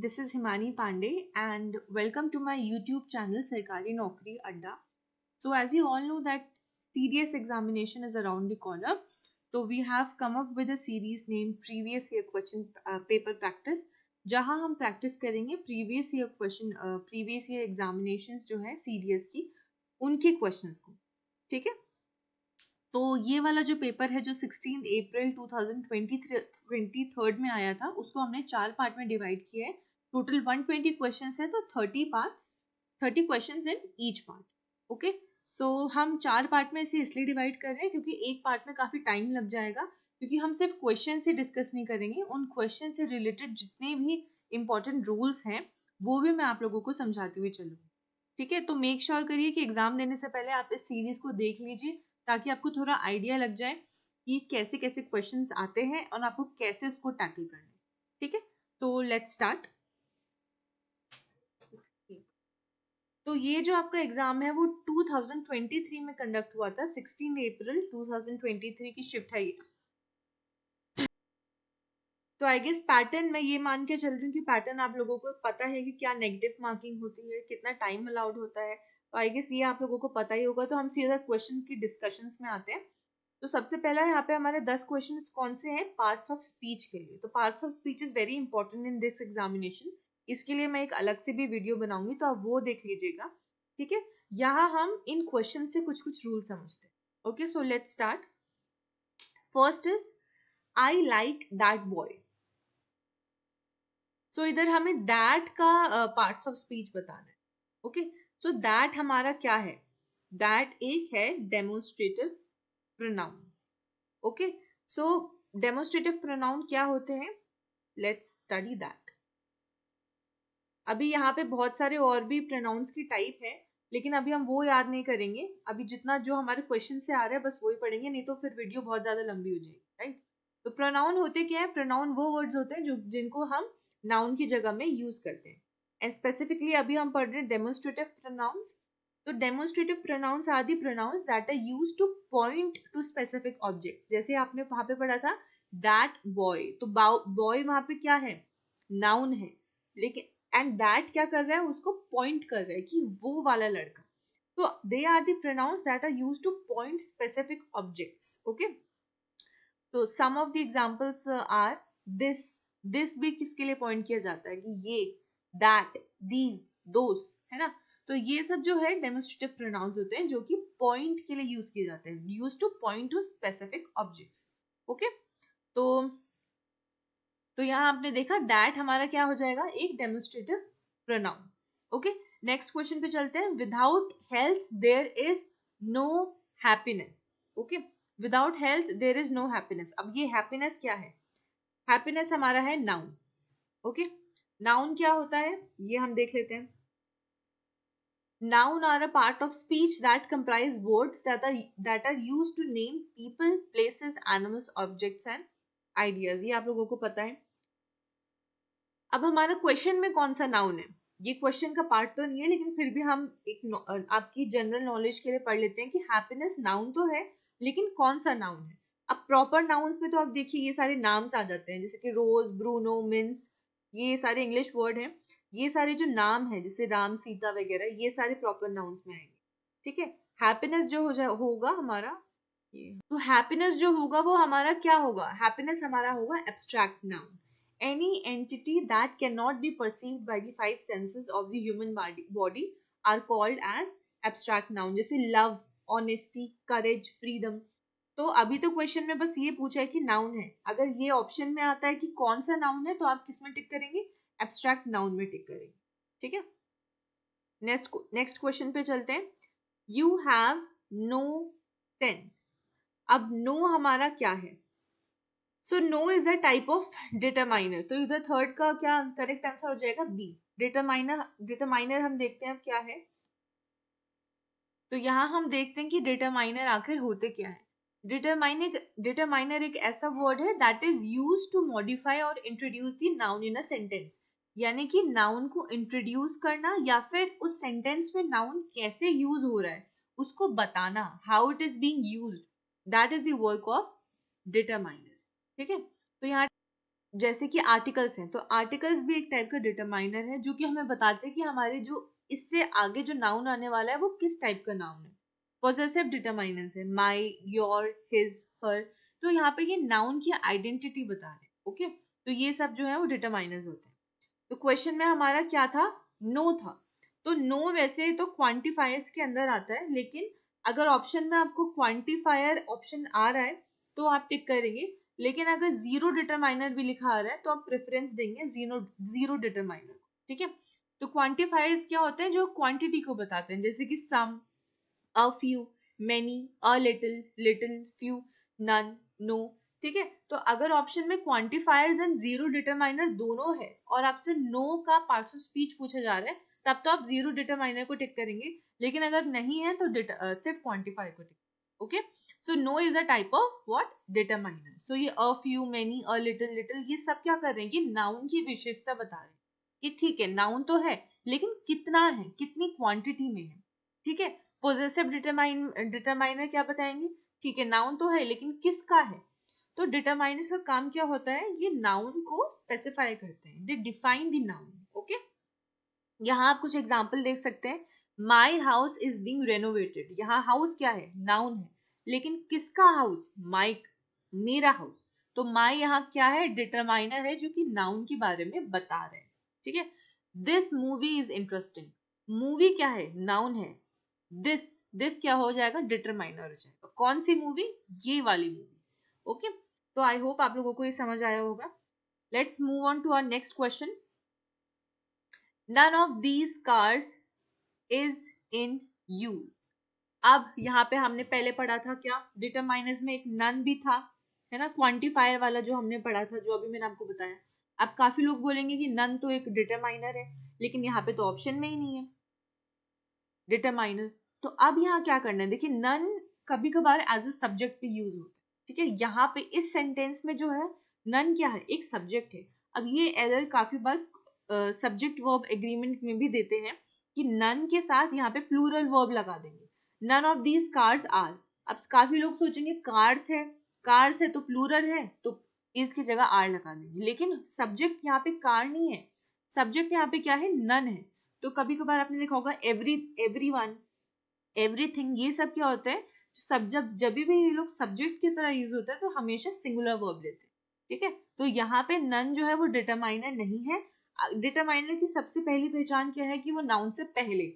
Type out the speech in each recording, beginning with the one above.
this is Himani Pandey and welcome to my YouTube channel Sarkari Naukri Adda. So as you all know that CDS examination is around the corner. So we have come up with a series named Previous Year Question Paper Practice जहाँ हम practice करेंगे previous year examinations जो है CDS की उनके questions को. ठीक है, तो ये वाला जो पेपर है जो 16 अप्रैल 2023 में आया था उसको हमने 4 पार्ट में डिवाइड किया है. टोटल 120 क्वेश्चंस है तो 30 questions in each part. Okay, so हम 4 पार्ट में इसे इसलिए डिवाइड कर रहे हैं क्योंकि एक पार्ट में काफ़ी टाइम लग जाएगा, क्योंकि हम सिर्फ क्वेश्चन से डिस्कस नहीं करेंगे, उन क्वेश्चन से रिलेटेड जितने भी इंपॉर्टेंट रूल्स हैं वो भी मैं आप लोगों को समझाती हुई चलूँगी. ठीक है, तो मेक श्योर करिए कि एग्जाम देने से पहले आप इस सीरीज को देख लीजिए ताकि आपको थोड़ा आइडिया लग जाए कि कैसे कैसे क्वेश्चंस आते हैं और आपको कैसे उसको टैकल करना है. ठीक है, तो लेट्स स्टार्ट. तो ये जो आपका एग्जाम है वो 2023 में कंडक्ट हुआ था. 16 अप्रैल 2023 की शिफ्ट है ये. तो आई गेस पैटर्न मैं ये मान के चल रही हूँ कि पैटर्न आप लोगों को पता है कि क्या नेगेटिव मार्किंग होती है, कितना टाइम अलाउड होता है. तो आई गेस ये आप लोगों को पता ही होगा. तो हम सीधा क्वेश्चन की डिस्कशंस में आते हैं. तो सबसे पहला यहाँ पे हमारे 10 क्वेश्चन कौन से हैं पार्ट्स ऑफ स्पीच के लिए. तो parts of speech is very important in this examination. इसके लिए मैं एक अलग से भी वीडियो बनाऊंगी तो आप वो देख लीजिएगा. ठीक है, यहाँ हम इन क्वेश्चन से कुछ कुछ रूल समझते हैं. Okay, so let's start. First is I like that boy. So इधर हमें दैट का पार्ट्स ऑफ स्पीच बताना है. ओके, सो दैट हमारा क्या है? दैट एक है डेमोन्स्ट्रेटिव प्रोनाउन. ओके, सो डेमोन्स्ट्रेटिव प्रोनाउन क्या होते हैं? Let's study that. अभी यहाँ पे बहुत सारे और भी प्रोनाउंस की टाइप है, लेकिन अभी हम वो याद नहीं करेंगे. अभी जितना जो हमारे क्वेश्चन से आ रहा है बस वही पढ़ेंगे, नहीं तो फिर वीडियो बहुत ज्यादा लंबी हो जाएगी. राइट, तो प्रोनाउन होते क्या है? प्रोनाउन वो वर्ड्स होते हैं जो जिनको हम नाउन की जगह में यूज करते हैं. एंड स्पेसिफिकली अभी हम पढ़ रहे हैं डेमोन्स्ट्रेटिव प्रोनाउंस. तो demonstrative pronouns are the pronouns that are used to point to specific object. जैसे आपने वहां पे पढ़ा था दैट बॉय, तो बॉय वहां पे क्या है? नाउन है, लेकिन एंड दैट क्या कर रहा है? उसको पॉइंट कर रहा है कि वो वाला लड़का. तो they are the pronouns that are used to point specific objects. Okay, तो some of the examples are this. This भी किसके लिए पॉइंट किया जाता है? कि ये, दैट, दीज, दोस, है ना. तो ये सब जो है डेमोन्स्ट्रेटिव प्रोनाउंस होते हैं जो कि पॉइंट के लिए यूज किए जाते हैं, use to point to specific objects. Okay, तो यहाँ आपने देखा दैट हमारा क्या हो जाएगा? एक demonstrative pronoun. Okay, next question पे चलते हैं. Without health there is no happiness. Okay, without health there is no happiness. अब ये हैप्पीनेस क्या है? हैप्पीनेस हमारा है नाउन. ओके, नाउन क्या होता है ये हम देख लेते हैं. Noun are a part of speech that comprise words that are used to name people, places, animals, objects and ideas. ये आप लोगों को पता है. अब हमारा क्वेश्चन में कौन सा नाउन है? ये क्वेश्चन का पार्ट तो नहीं है, लेकिन फिर भी हम एक आपकी जनरल नॉलेज के लिए पढ़ लेते हैं कि हैप्पीनेस नाउन तो है, लेकिन कौन सा नाउन है. अब प्रॉपर नाउन्स में तो आप देखिए ये सारे नाम्स आ जाते हैं, जैसे कि रोज, ब्रूनो, मिन्स, ये सारे इंग्लिश वर्ड हैं. ये सारे जो नाम है जैसे राम, सीता वगैरह, ये सारे प्रॉपर नाउन्स में आएंगे. ठीक है, हैप्पीनेस जो होगा हमारा, तो हैप्पीनेस जो होगा वो हमारा क्या होगा? हैप्पीनेस हमारा होगा abstract noun. Any entity that cannot be perceived by the five senses of the human body are called as abstract noun. जैसे love, honesty, courage, freedom. तो अभी तो क्वेश्चन में बस ये पूछा है कि नाउन है. अगर ये ऑप्शन में आता है कि कौन सा नाउन है तो आप किस में टिक करेंगे? एब्स्ट्रैक्ट नाउन में टिक करेंगे. ठीक है, नेक्स्ट क्वेश्चन पे चलते हैं. You have no sense. अब नो हमारा क्या है? So no is a type of determiner. तो इधर थर्ड का क्या करेक्ट आंसर हो जाएगा? बी. डिटरमाइनर हम देखते हैं क्या है. तो यहाँ हम देखते हैं कि डिटरमाइनर आखिर होते क्या है. डिटरमाइनर एक ऐसा वर्ड है that is used to modify और introduce the noun in a sentence. यानी कि नाउन को इंट्रोड्यूस करना या फिर उस सेंटेंस में नाउन कैसे यूज हो रहा है उसको बताना, how it is being used, that is the work of determiner. ठीक है, तो यहाँ जैसे कि आर्टिकल्स हैं, तो आर्टिकल्स भी एक टाइप का डिटरमाइनर है जो कि हमें बताते हैं कि हमारे जो इससे आगे जो नाउन आने वाला है वो किस टाइप का नाउन है। पॉजेसिव डिटरमाइनर्स है माई, योर, हिज, हर। तो यहाँ पे ये नाउन की आइडेंटिटी बता रहे हैं। ओके, तो ये सब जो है वो डिटरमाइनर्स होते हैं। तो क्वेश्चन में हमारा क्या था, नो था। तो नो वैसे तो क्वांटिफायर्स के अंदर आता है, लेकिन अगर ऑप्शन में आपको क्वांटिफायर ऑप्शन आ रहा है तो आप टिक करेंगे, लेकिन अगर जीरो डिटरमाइनर भी लिखा आ रहा है तो आप प्रेफरेंस देंगे जीरो डिटरमाइनर। ठीक है, तो क्वांटिफायर्स क्या होते हैं, जो क्वांटिटी को बताते हैं, जैसे कि some, a few, many, a little, little, few, none, no. ठीक है, तो अगर ऑप्शन में क्वांटिफायर्स एंड जीरो डिटरमाइनर दोनों है और आपसे नो का पार्ट्स ऑफ स्पीच पूछा जा रहा है, तब तो आप जीरो डिटरमाइनर को टिक करेंगे, लेकिन अगर नहीं है तो सिर्फ क्वांटिफायर को tick. Okay, so no is a type of what, determiner. So ये a few, many, a little, little, ये सब क्या कर रहे हैं, ये नाउन की विशेषता बता रहे हैं कि ठीक है नाउन तो है लेकिन कितना है, कितनी क्वांटिटी में है। ठीक है, पोजेसिव डिटरमाइनर क्या बताएंगे, ठीक है नाउन तो है लेकिन किसका है। तो डिटरमाइनर्स का काम क्या होता है, ये नाउन को स्पेसिफाई करते हैं, दे डिफाइन द नाउन। ओके, यहाँ आप कुछ एग्जाम्पल देख सकते हैं, my house is being renovated. यहाँ हाउस क्या है, नाउन है, लेकिन किसका हाउस, माइक, मेरा हाउस। तो माई यहाँ क्या है, डिटरमाइनर है जो कि नाउन के बारे में बता रहे हैं। ठीक है, this movie is interesting, movie क्या है, नाउन है, दिस, दिस क्या हो जाएगा, डिटरमाइनर हो जाएगा। कौन सी मूवी, ये वाली मूवी। ओके, तो आई होप आप लोगों को ये समझ आया होगा। Let's move on to our next question. None of these cars is in use. अब यहाँ पे हमने पहले पढ़ा था क्या, डिटरमाइनर्स में एक नन भी था, है ना, क्वांटिफायर वाला जो हमने पढ़ा था, जो अभी मैंने आपको बताया। अब काफी लोग बोलेंगे कि नन तो एक डिटरमाइनर है, लेकिन यहाँ पे तो ऑप्शन में ही नहीं है डिटरमाइनर। तो अब यहाँ क्या करना है, देखिए नन कभी कभार एज अ सब्जेक्ट पे यूज होता है। ठीक है, यहाँ पे इस सेंटेंस में जो है नन क्या है, एक सब्जेक्ट है। अब ये एरर काफी बार सब्जेक्ट वर्ब एग्रीमेंट में भी देते हैं कि नन के साथ यहाँ पे प्लूरल वर्ब लगा देंगे, none of these cars are. अब काफी लोग सोचेंगे कार्स है तो प्लूरल है तो इसकी जगह आर लगा देंगे, लेकिन सब्जेक्ट यहाँ पे कार नहीं है, सब्जेक्ट यहाँ पे क्या है, नन है। तो कभी कभार आपने देखा होगा एवरीवन, एवरीथिंग, ये सब क्या होता है, सब जब भी ये लोग सब्जेक्ट की तरह यूज होता है तो हमेशा सिंगुलर वर्ब लेते हैं। ठीक है, तो यहाँ पे नन जो है वो डिटरमाइनर नहीं है। डिटरमाइनर की सबसे पहली पहचान क्या है कि वो नाउन से पहले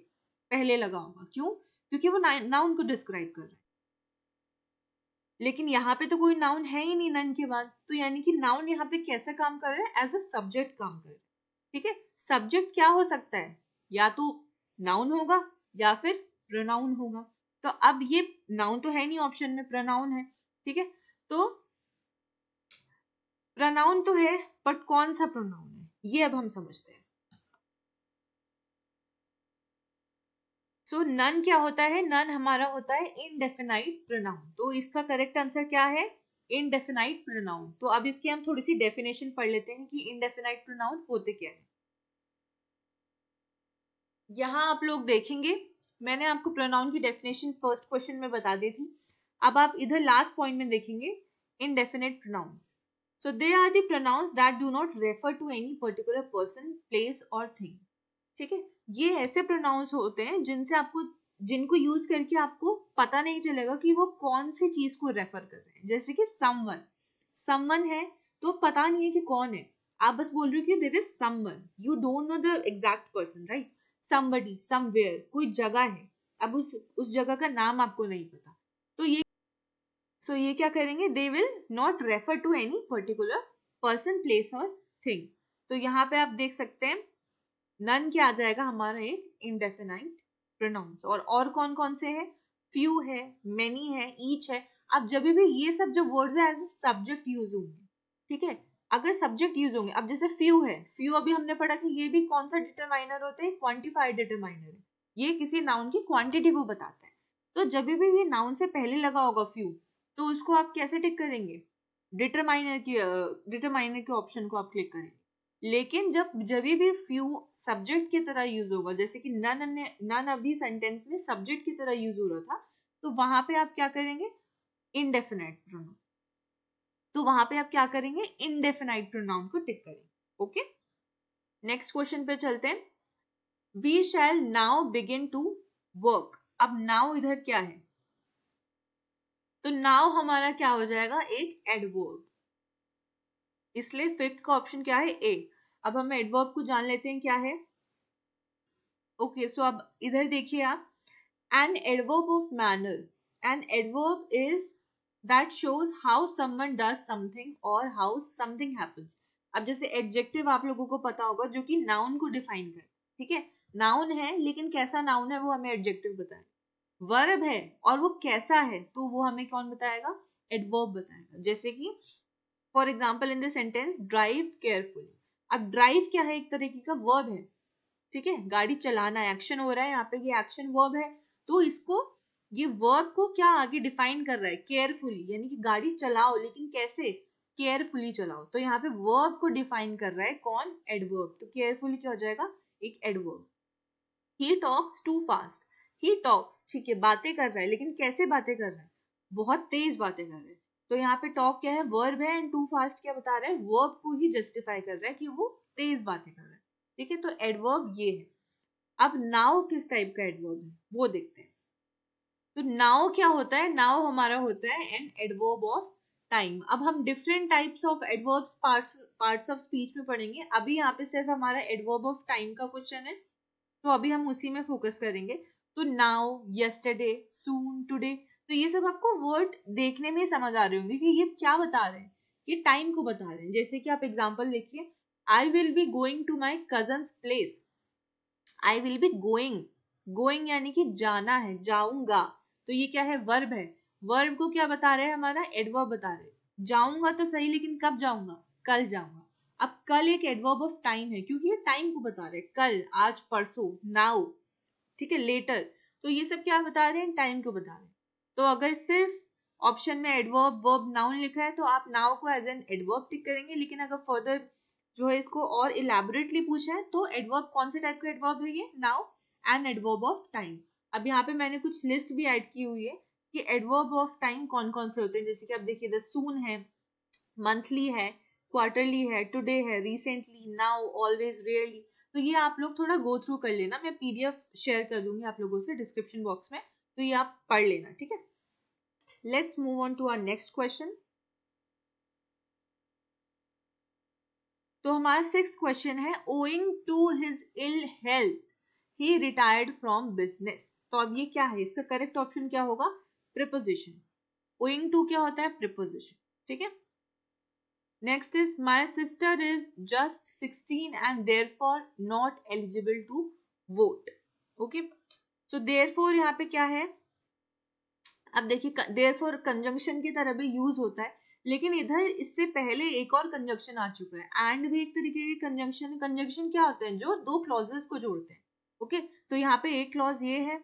पहले लगा होगा। क्यों, क्योंकि वो नाउन को डिस्क्राइब कर रहा है, लेकिन यहाँ पे तो कोई नाउन है ही नहीं नन के बाद, तो यानी कि नाउन यहाँ पे कैसा काम कर रहा है, एज अ सब्जेक्ट काम कर रहा है। ठीक है, सब्जेक्ट क्या हो सकता है, या तो नाउन होगा या फिर प्रोनाउन होगा। तो अब ये नाउन तो है नहीं ऑप्शन में, प्रोनाउन है। ठीक है, तो प्रोनाउन तो है बट कौन सा प्रोनाउन है, ये अब हम समझते हैं। सो नन क्या होता है, नन हमारा होता है इनडेफिनाइट प्रोनाउन। तो इसका करेक्ट आंसर क्या है, इनडेफिनाइट प्रोनाउन। तो अब इसकी हम थोड़ी सी डेफिनेशन पढ़ लेते हैं कि इनडेफिनाइट प्रोनाउन होते क्या है। यहाँ आप लोग देखेंगे, मैंने आपको प्रोनाउन की डेफिनेशन फर्स्ट क्वेश्चन में बता दी थी। अब आप इधर लास्ट पॉइंट में देखेंगे, indefinite pronouns. So they are the pronouns that do not refer to any particular person, place और थिंग। ठीक है, ये ऐसे प्रोनाउंस होते हैं जिनसे आपको, जिनको यूज करके आपको पता नहीं चलेगा कि वो कौन सी चीज को रेफर कर रहे हैं। जैसे कि समवन, समवन है तो पता नहीं है कि कौन है, आप बस बोल रहे हो कि there is someone, you don't know the exact person, right. Somebody, somewhere, कोई जगह है, अब उस जगह का नाम आपको नहीं पता, तो ये ये क्या करेंगे, they will not refer to any particular person, place और थिंग। तो यहाँ पे आप देख सकते हैं नन क्या आ जाएगा हमारा, एक इंडेफिनाइट प्रोनाउंस। और कौन कौन से है, फ्यू है, मेनी है, ईच है। अब जब भी ये सब जो वर्ड्स है एज सब्जेक्ट यूज होंगे। ठीक है, अगर सब्जेक्ट यूज होंगे, अब जैसे फ्यू है, फ्यू अभी हमने पढ़ा कि ये भी कौन सा डिटरमाइनर होता है, क्वांटिफाइड डिटरमाइनर है, ये किसी नाउन की क्वांटिटी को बताता है। तो जब भी ये नाउन से पहले लगा होगा फ्यू, तो उसको आप कैसे टिक करेंगे, डिटरमाइनर के ऑप्शन को आप क्लिक करेंगे। लेकिन जब भी फ्यू सब्जेक्ट की तरह यूज होगा, जैसे कि नन अभी सेंटेंस में सब्जेक्ट की तरह यूज हो रहा था, तो वहां पे आप क्या करेंगे, इनडेफिनेट प्रोनाउन। तो वहां पे आप क्या करेंगे, इनडेफिनाइट प्रोनाउन को टिक करेंगे। ओके, नेक्स्ट क्वेश्चन पे चलते हैं। We shall now begin to work. अब नाउ इधर क्या है, तो नाउ हमारा क्या हो जाएगा, एक एडवर्ब, इसलिए फिफ्थ का ऑप्शन क्या है, ए। अब हम एडवर्ब को जान लेते हैं क्या है। ओके, सो अब इधर देखिए आप, an adverb of manner, an adverb is that shows how someone does something और हाउ समथिंग हैपेंस। अब जैसे एडजेक्टिव आप लोगों को पता होगा जो कि नाउन को डिफाइन करे, ठीक है, नाउन है लेकिन कैसा नाउन है वो हमें एडजेक्टिव बताए। वर्ब है और वो कैसा है तो वो हमें कौन बताएगा, एडवर्ब बताएगा। जैसे कि for example in the sentence drive carefully. अब ड्राइव क्या है, एक तरीके का वर्ब है, ठीक है, गाड़ी चलाना, एक्शन हो रहा है यहाँ पे, ये एक्शन वर्ब है, तो इसको, ये वर्ब को क्या आगे डिफाइन कर रहा है, केयरफुली, यानी कि गाड़ी चलाओ लेकिन कैसे, केयरफुली चलाओ। तो यहाँ पे वर्ब को डिफाइन कर रहा है कौन, एडवर्ब। तो केयरफुली क्या हो जाएगा, एक adverb. He talks too fast, he talks, ठीक है, बातें कर रहा है लेकिन कैसे बातें कर रहा है, बहुत तेज बातें कर रहा है। तो यहाँ पे टॉक क्या है, वर्ब है, एंड टू फास्ट क्या बता रहा है, वर्ब को ही जस्टिफाई कर रहा है कि वो तेज बातें कर रहा है। ठीक है, तो एडवर्ब ये है। अब नाउ किस टाइप का एडवर्ब है वो देखते हैं। तो नाउ क्या होता है, नाउ हमारा होता है एन एडवर्ब ऑफ टाइम। अब हम different types of adverbs parts of speech में पढ़ेंगे, अभी यहाँ पे सिर्फ हमारा एडवर्ब ऑफ टाइम का क्वेश्चन है, तो अभी हम उसी में फोकस करेंगे। तो नाउ, यस्टरडे, सून, टुडे, तो ये सब आपको वर्ड देखने में ही समझ आ रहे होंगे कि ये क्या बता रहे हैं, ये टाइम को बता रहे हैं। जैसे कि आप एग्जांपल देखिए, I will be going to my cousin's place, I will be going, going यानी कि जाना है, जाऊंगा, तो ये क्या है, वर्ब है। वर्ब को क्या बता रहे हैं, हमारा एडवर्ब बता रहे हैं। जाऊंगा तो सही, लेकिन कब जाऊंगा, कल जाऊंगा। अब कल एक एडवर्ब ऑफ टाइम है क्योंकि ये टाइम को बता रहे हैं, कल, आज, परसों, नाउ, ठीक है, लेटर, तो ये सब क्या बता रहे हैं, टाइम को बता रहे हैं। तो अगर सिर्फ ऑप्शन में एडवर्ब, वर्ब, नाउन लिखा है तो आप नाउ को एज एन एडवर्ब टिक करेंगे, लेकिन अगर फर्दर जो है इसको और इलेबोरेटली पूछा है तो एडवर्ब कौन से टाइप का एडवर्ब है, ये now, an adverb of time. अब यहाँ पे मैंने कुछ लिस्ट भी ऐड की हुई है कि एडवर्ब ऑफ टाइम कौन कौन से होते हैं। जैसे कि आप देखिए, द सून है, मंथली है, क्वार्टरली है, टुडे है, रिसेंटली, नाउ, ऑलवेज, रेयरली। तो ये आप लोग थोड़ा गो थ्रू कर लेना, मैं पीडीएफ शेयर कर दूंगी आप लोगों से डिस्क्रिप्शन बॉक्स में, तो ये आप पढ़ लेना, ठीक है। Let's move on to our next question. तो हमारा सिक्स्थ क्वेश्चन है, owing to his ill health he retired from business. तो अब ये क्या है, इसका करेक्ट ऑप्शन क्या होगा, प्रीपोजिशन। ओइंग टू क्या होता है, प्रीपोजिशन, ठीक है। Next is my sister is just 16 and therefore not eligible to vote. Okay, so therefore यहाँ पे क्या है, अब देखिए देयरफॉर कंजंक्शन की तरह भी यूज होता है, लेकिन इधर इससे पहले एक और कंजंक्शन आ चुका है, एंड भी एक तरीके की कंजंक्शन। कंजंक्शन क्या होते हैं, जो दो क्लॉजेस को जोड़ते हैं। ओके, तो यहाँ पे एक क्लॉज ये है,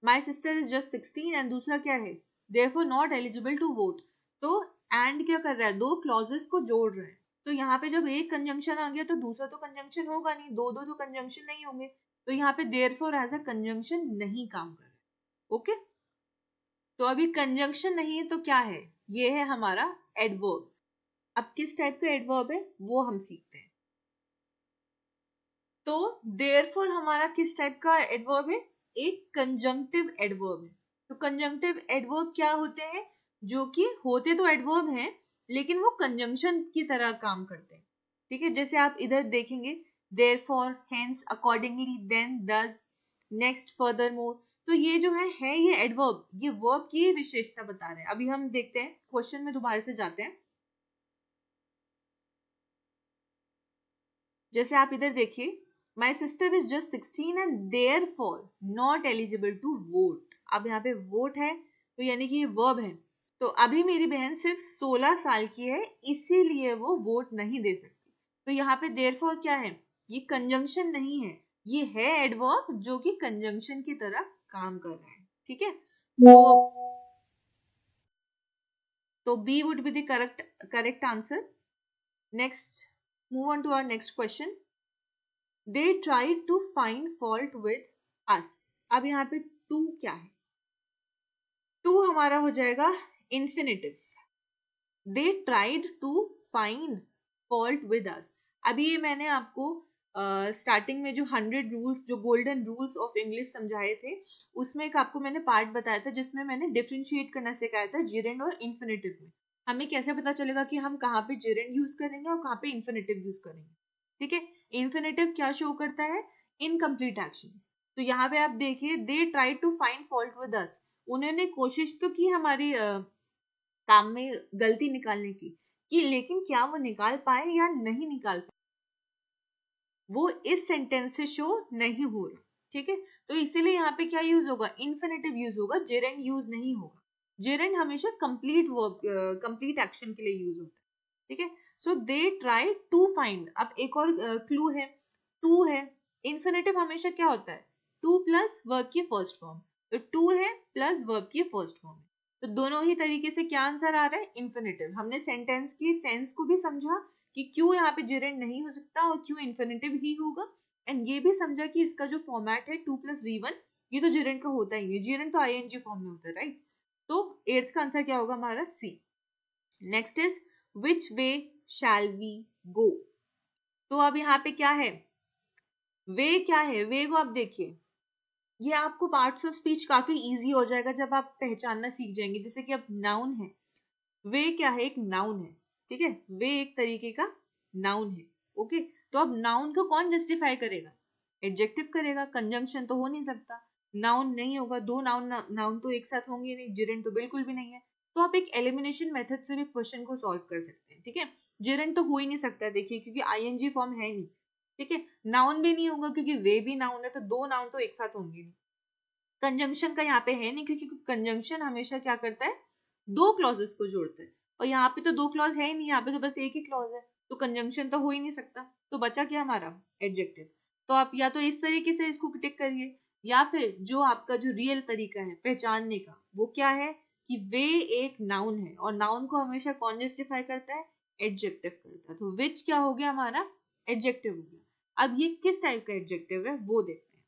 my sister is just 16, and दूसरा क्या है, therefore not eligible to vote. तो एंड क्या कर रहा है, दो क्लॉजेस को जोड़ रहा है। तो यहाँ पे जब एक कंजंक्शन आ गया तो दूसरा तो कंजंक्शन होगा नहीं, दो दो तो कंजंक्शन नहीं होंगे, तो यहाँ पे देयरफॉर एज अ कंजंक्शन नहीं काम कर रहा है। ओके, तो अभी कंजंक्शन नहीं है तो क्या है, ये है हमारा एडवर्ब। अब किस टाइप का एडवर्ब है वो हम सीखते हैं। तो देयरफॉर हमारा किस टाइप का एडवर्ब है, एक कंजंक्टिव एडवर्ब है। तो कंजंक्टिव एडवर्ब क्या होते हैं, जो कि होते तो एडवर्ब हैं लेकिन वो कंजंक्शन की तरह काम करते हैं, ठीक है। जैसे आप इधर देखेंगे, देयरफॉर, हेंस, अकॉर्डिंगली, देन, दस, नेक्स्ट, फर्दरमोर, तो ये जो है ये एडवर्ब, ये वर्ब की विशेषता बता रहे हैं। अभी हम देखते हैं क्वेश्चन में, दोबारा से जाते हैं। जैसे आप इधर देखिए, my sister is just 16 and therefore not eligible to vote. अब यहाँ पे वोट है तो यानी कि ये वर्ब है, तो अभी मेरी बहन सिर्फ 16 साल की है इसीलिए वो वोट नहीं दे सकती। तो यहाँ पे देयर फॉर क्या है, ये कंजंक्शन नहीं है, ये है एडवर्ब जो कि कंजंक्शन की तरह काम कर रहा है, ठीक है। तो B would be the correct answer. Next, move on to our next question. They try to find fault with us. अब यहाँ पे टू क्या है, टू हमारा हो जाएगा infinitive, they tried to find fault with us. अभी ये मैंने आपको स्टार्टिंग में जो 100 रूल्स, जो गोल्डन रूल्स ऑफ इंग्लिश समझाए थे, उसमें एक आपको मैंने पार्ट बताया था जिसमें मैंने डिफरेंशिएट करना सिखाया था जिरेंड और इन्फिनेटिव में। हमें कैसे पता चलेगा कि हम कहाँ पे जिरेंड यूज करेंगे और कहाँ पे इन्फिनेटिव यूज करेंगे। ठीक है, इन्फिनेटिव क्या शो करता है? Incomplete actions. तो यहाँ पे आप देखिए, they try to find fault with us, उन्होंने कोशिश तो की हमारी काम में गलती निकालने की, कि लेकिन क्या वो निकाल पाए या नहीं निकाल पाए, वो इस सेंटेंस से शो नहीं हो रहा। ठीक है, तो इसीलिए यहाँ पे क्या यूज होगा? इन्फिनेटिव यूज होगा, जेरेंड यूज नहीं होगा। जेरेंड हमेशा कंप्लीट वर्ब, कंप्लीट एक्शन के लिए यूज होता है। ठीक है, सो दे ट्राई टू फाइंड। अब एक और क्लू है, टू है। इन्फिनेटिव हमेशा क्या होता है? टू प्लस वर्ब की फर्स्ट फॉर्म। तो टू है प्लस वर्ब की फर्स्ट फॉर्म। तो दोनों ही तरीके से क्या आंसर आ रहा है? इन्फिनेटिव। हमने सेंटेंस की सेंस को भी समझा कि क्यों यहाँ पे जेरेंड नहीं हो सकता और क्यों इन्फिनेटिव ही होगा, एंड ये भी समझा कि इसका जो फॉर्मेट है 2+V1, ये तो जेरेंड का होता ही नहीं, जेरेंड तो आईएनजी फॉर्म में होता है, राइट। तो एट्थ का आंसर क्या होगा हमारा? C. Next is which way shall we go. तो अब यहाँ पे क्या है? वे क्या है? वे को आप देखिए, ये आपको पार्ट्स ऑफ स्पीच काफी इजी हो जाएगा जब आप पहचानना सीख जाएंगे। जैसे कि अब नाउन है, वे क्या है? एक नाउन है। ठीक है, वे एक तरीके का नाउन है। ओके, तो अब नाउन को कौन जस्टिफाई करेगा? एडजेक्टिव करेगा, कंजंक्शन तो हो नहीं सकता, नाउन नहीं होगा, दो नाउन नाउन तो एक साथ होंगे नहीं, जिरेंट तो बिल्कुल भी नहीं है। तो आप एक एलिमिनेशन मेथड से भी क्वेश्चन को सॉल्व कर सकते हैं। ठीक है, जिरेंट तो हो ही नहीं सकता, देखिए, क्योंकि आईएनजी फॉर्म है नहीं। ठीक है, नाउन भी नहीं होगा क्योंकि वे भी नाउन है, तो दो नाउन तो एक साथ होंगे नहीं। कंजंक्शन का यहाँ पे है नहीं, क्योंकि कंजंक्शन हमेशा क्या करता है? दो क्लॉजेस को जोड़ता है, और यहाँ पे तो दो क्लॉज है ही नहीं, यहाँ पे तो बस एक ही क्लॉज है, तो कंजंक्शन तो हो ही नहीं सकता। तो बचा क्या हमारा? एडजेक्टिव। तो आप या तो इस तरीके से इसको टिक करिए, या फिर जो आपका जो रियल तरीका है पहचानने का, वो क्या है? कि वे एक नाउन है, और नाउन को हमेशा कौन जस्टिफाई करता है? एडजेक्टिव करता है। तो विच क्या हो गया हमारा? एडजेक्टिव हो गया। अब ये किस टाइप का एडजेक्टिव है वो देखते हैं।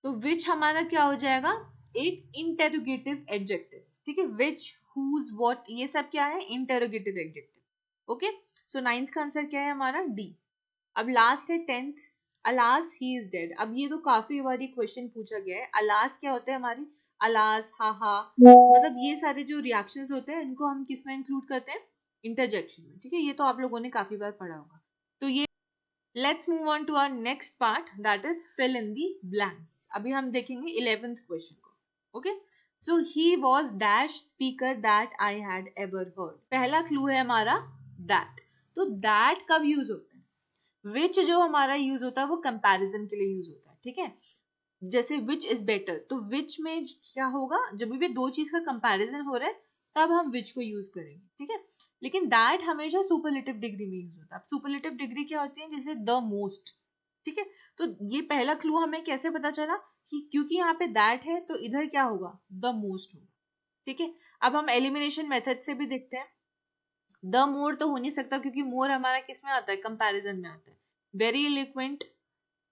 तो विच हमारा क्या हो जाएगा? एक इंटेरोगेटिव एडजेक्टिव। ठीक है, विच, हुज, व्हाट, ये सब क्या है? Interrogative adjective. Okay, so ninth का आंसर क्या है हमारा? डी। अब लास्ट है 10th, alas he is dead. अब ये तो काफी बारी क्वेश्चन पूछा गया है। अलास क्या होता है हमारी? अलास, हा हा, मतलब ये सारे जो रिएक्शंस होते हैं इनको हम किस में इंक्लूड करते हैं? इंटरजेक्शन में। ठीक है, ये तो आप लोगों ने काफी बार पढ़ा होगा। तो ये let's move on to our next part, that is fill in the blanks. अभी हम देखेंगे 11th क्वेश्चन को। Okay, so he was dash speaker that I had ever heard. पहला क्लू है हमारा दैट। तो दैट कब यूज होता है? विच जो हमारा यूज होता है वो कंपैरिजन के लिए यूज होता है। ठीक है, जैसे विच इज बेटर, तो विच में क्या होगा? जब भी दो चीज का कंपैरिजन हो रहा है तब हम विच को यूज करेंगे। ठीक है, लेकिन दैट हमेशा सुपरलेटिव डिग्री में यूज होता है। सुपरलेटिव डिग्री क्या होती है? जैसे द मोस्ट। ठीक है, तो ये पहला क्लू हमें कैसे पता चला? कि क्योंकि यहाँ पे दैट है तो इधर क्या होगा? द मोस्ट होगा। ठीक है, अब हम एलिमिनेशन मेथड से भी देखते हैं। द मोर तो हो नहीं सकता, क्योंकि मोर हमारा किस में आता है? कंपैरिजन में आता है। वेरी एलिक्वेंट,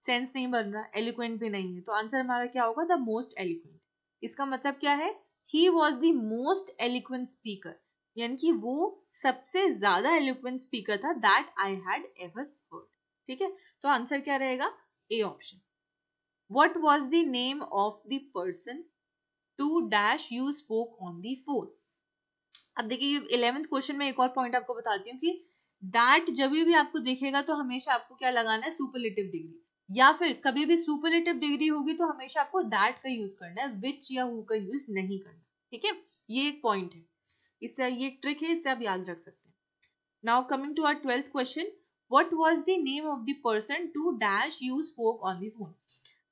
सेंस नहीं बन रहा, एलिक्वेंट भी नहीं है, तो आंसर हमारा क्या होगा? The most eloquent. इसका मतलब क्या है? He was the most eloquent speaker, यानी कि वो सबसे ज्यादा एलिक्वेंट स्पीकर था that I had ever heard. ठीक है, तो आंसर क्या रहेगा? A option. What was the name of the person to dash you spoke on the phone. अब देखिए 11th क्वेश्चन में एक और पॉइंट आपको बताती हूँ कि दैट जब भी आपको दिखेगा तो हमेशा आपको क्या लगाना है? सुपरलेटिव डिग्री, या फिर कभी भी सुपरलेटिव डिग्री होगी तो हमेशा आपको दैट का यूज करना है, विच या हु का यूज नहीं करना। ठीक है, ये एक पॉइंट है, इससे ये ट्रिक है, इससे आप याद रख सकते हैं। Now coming to our 12th question, what was the name of the person to dash you spoke on the phone.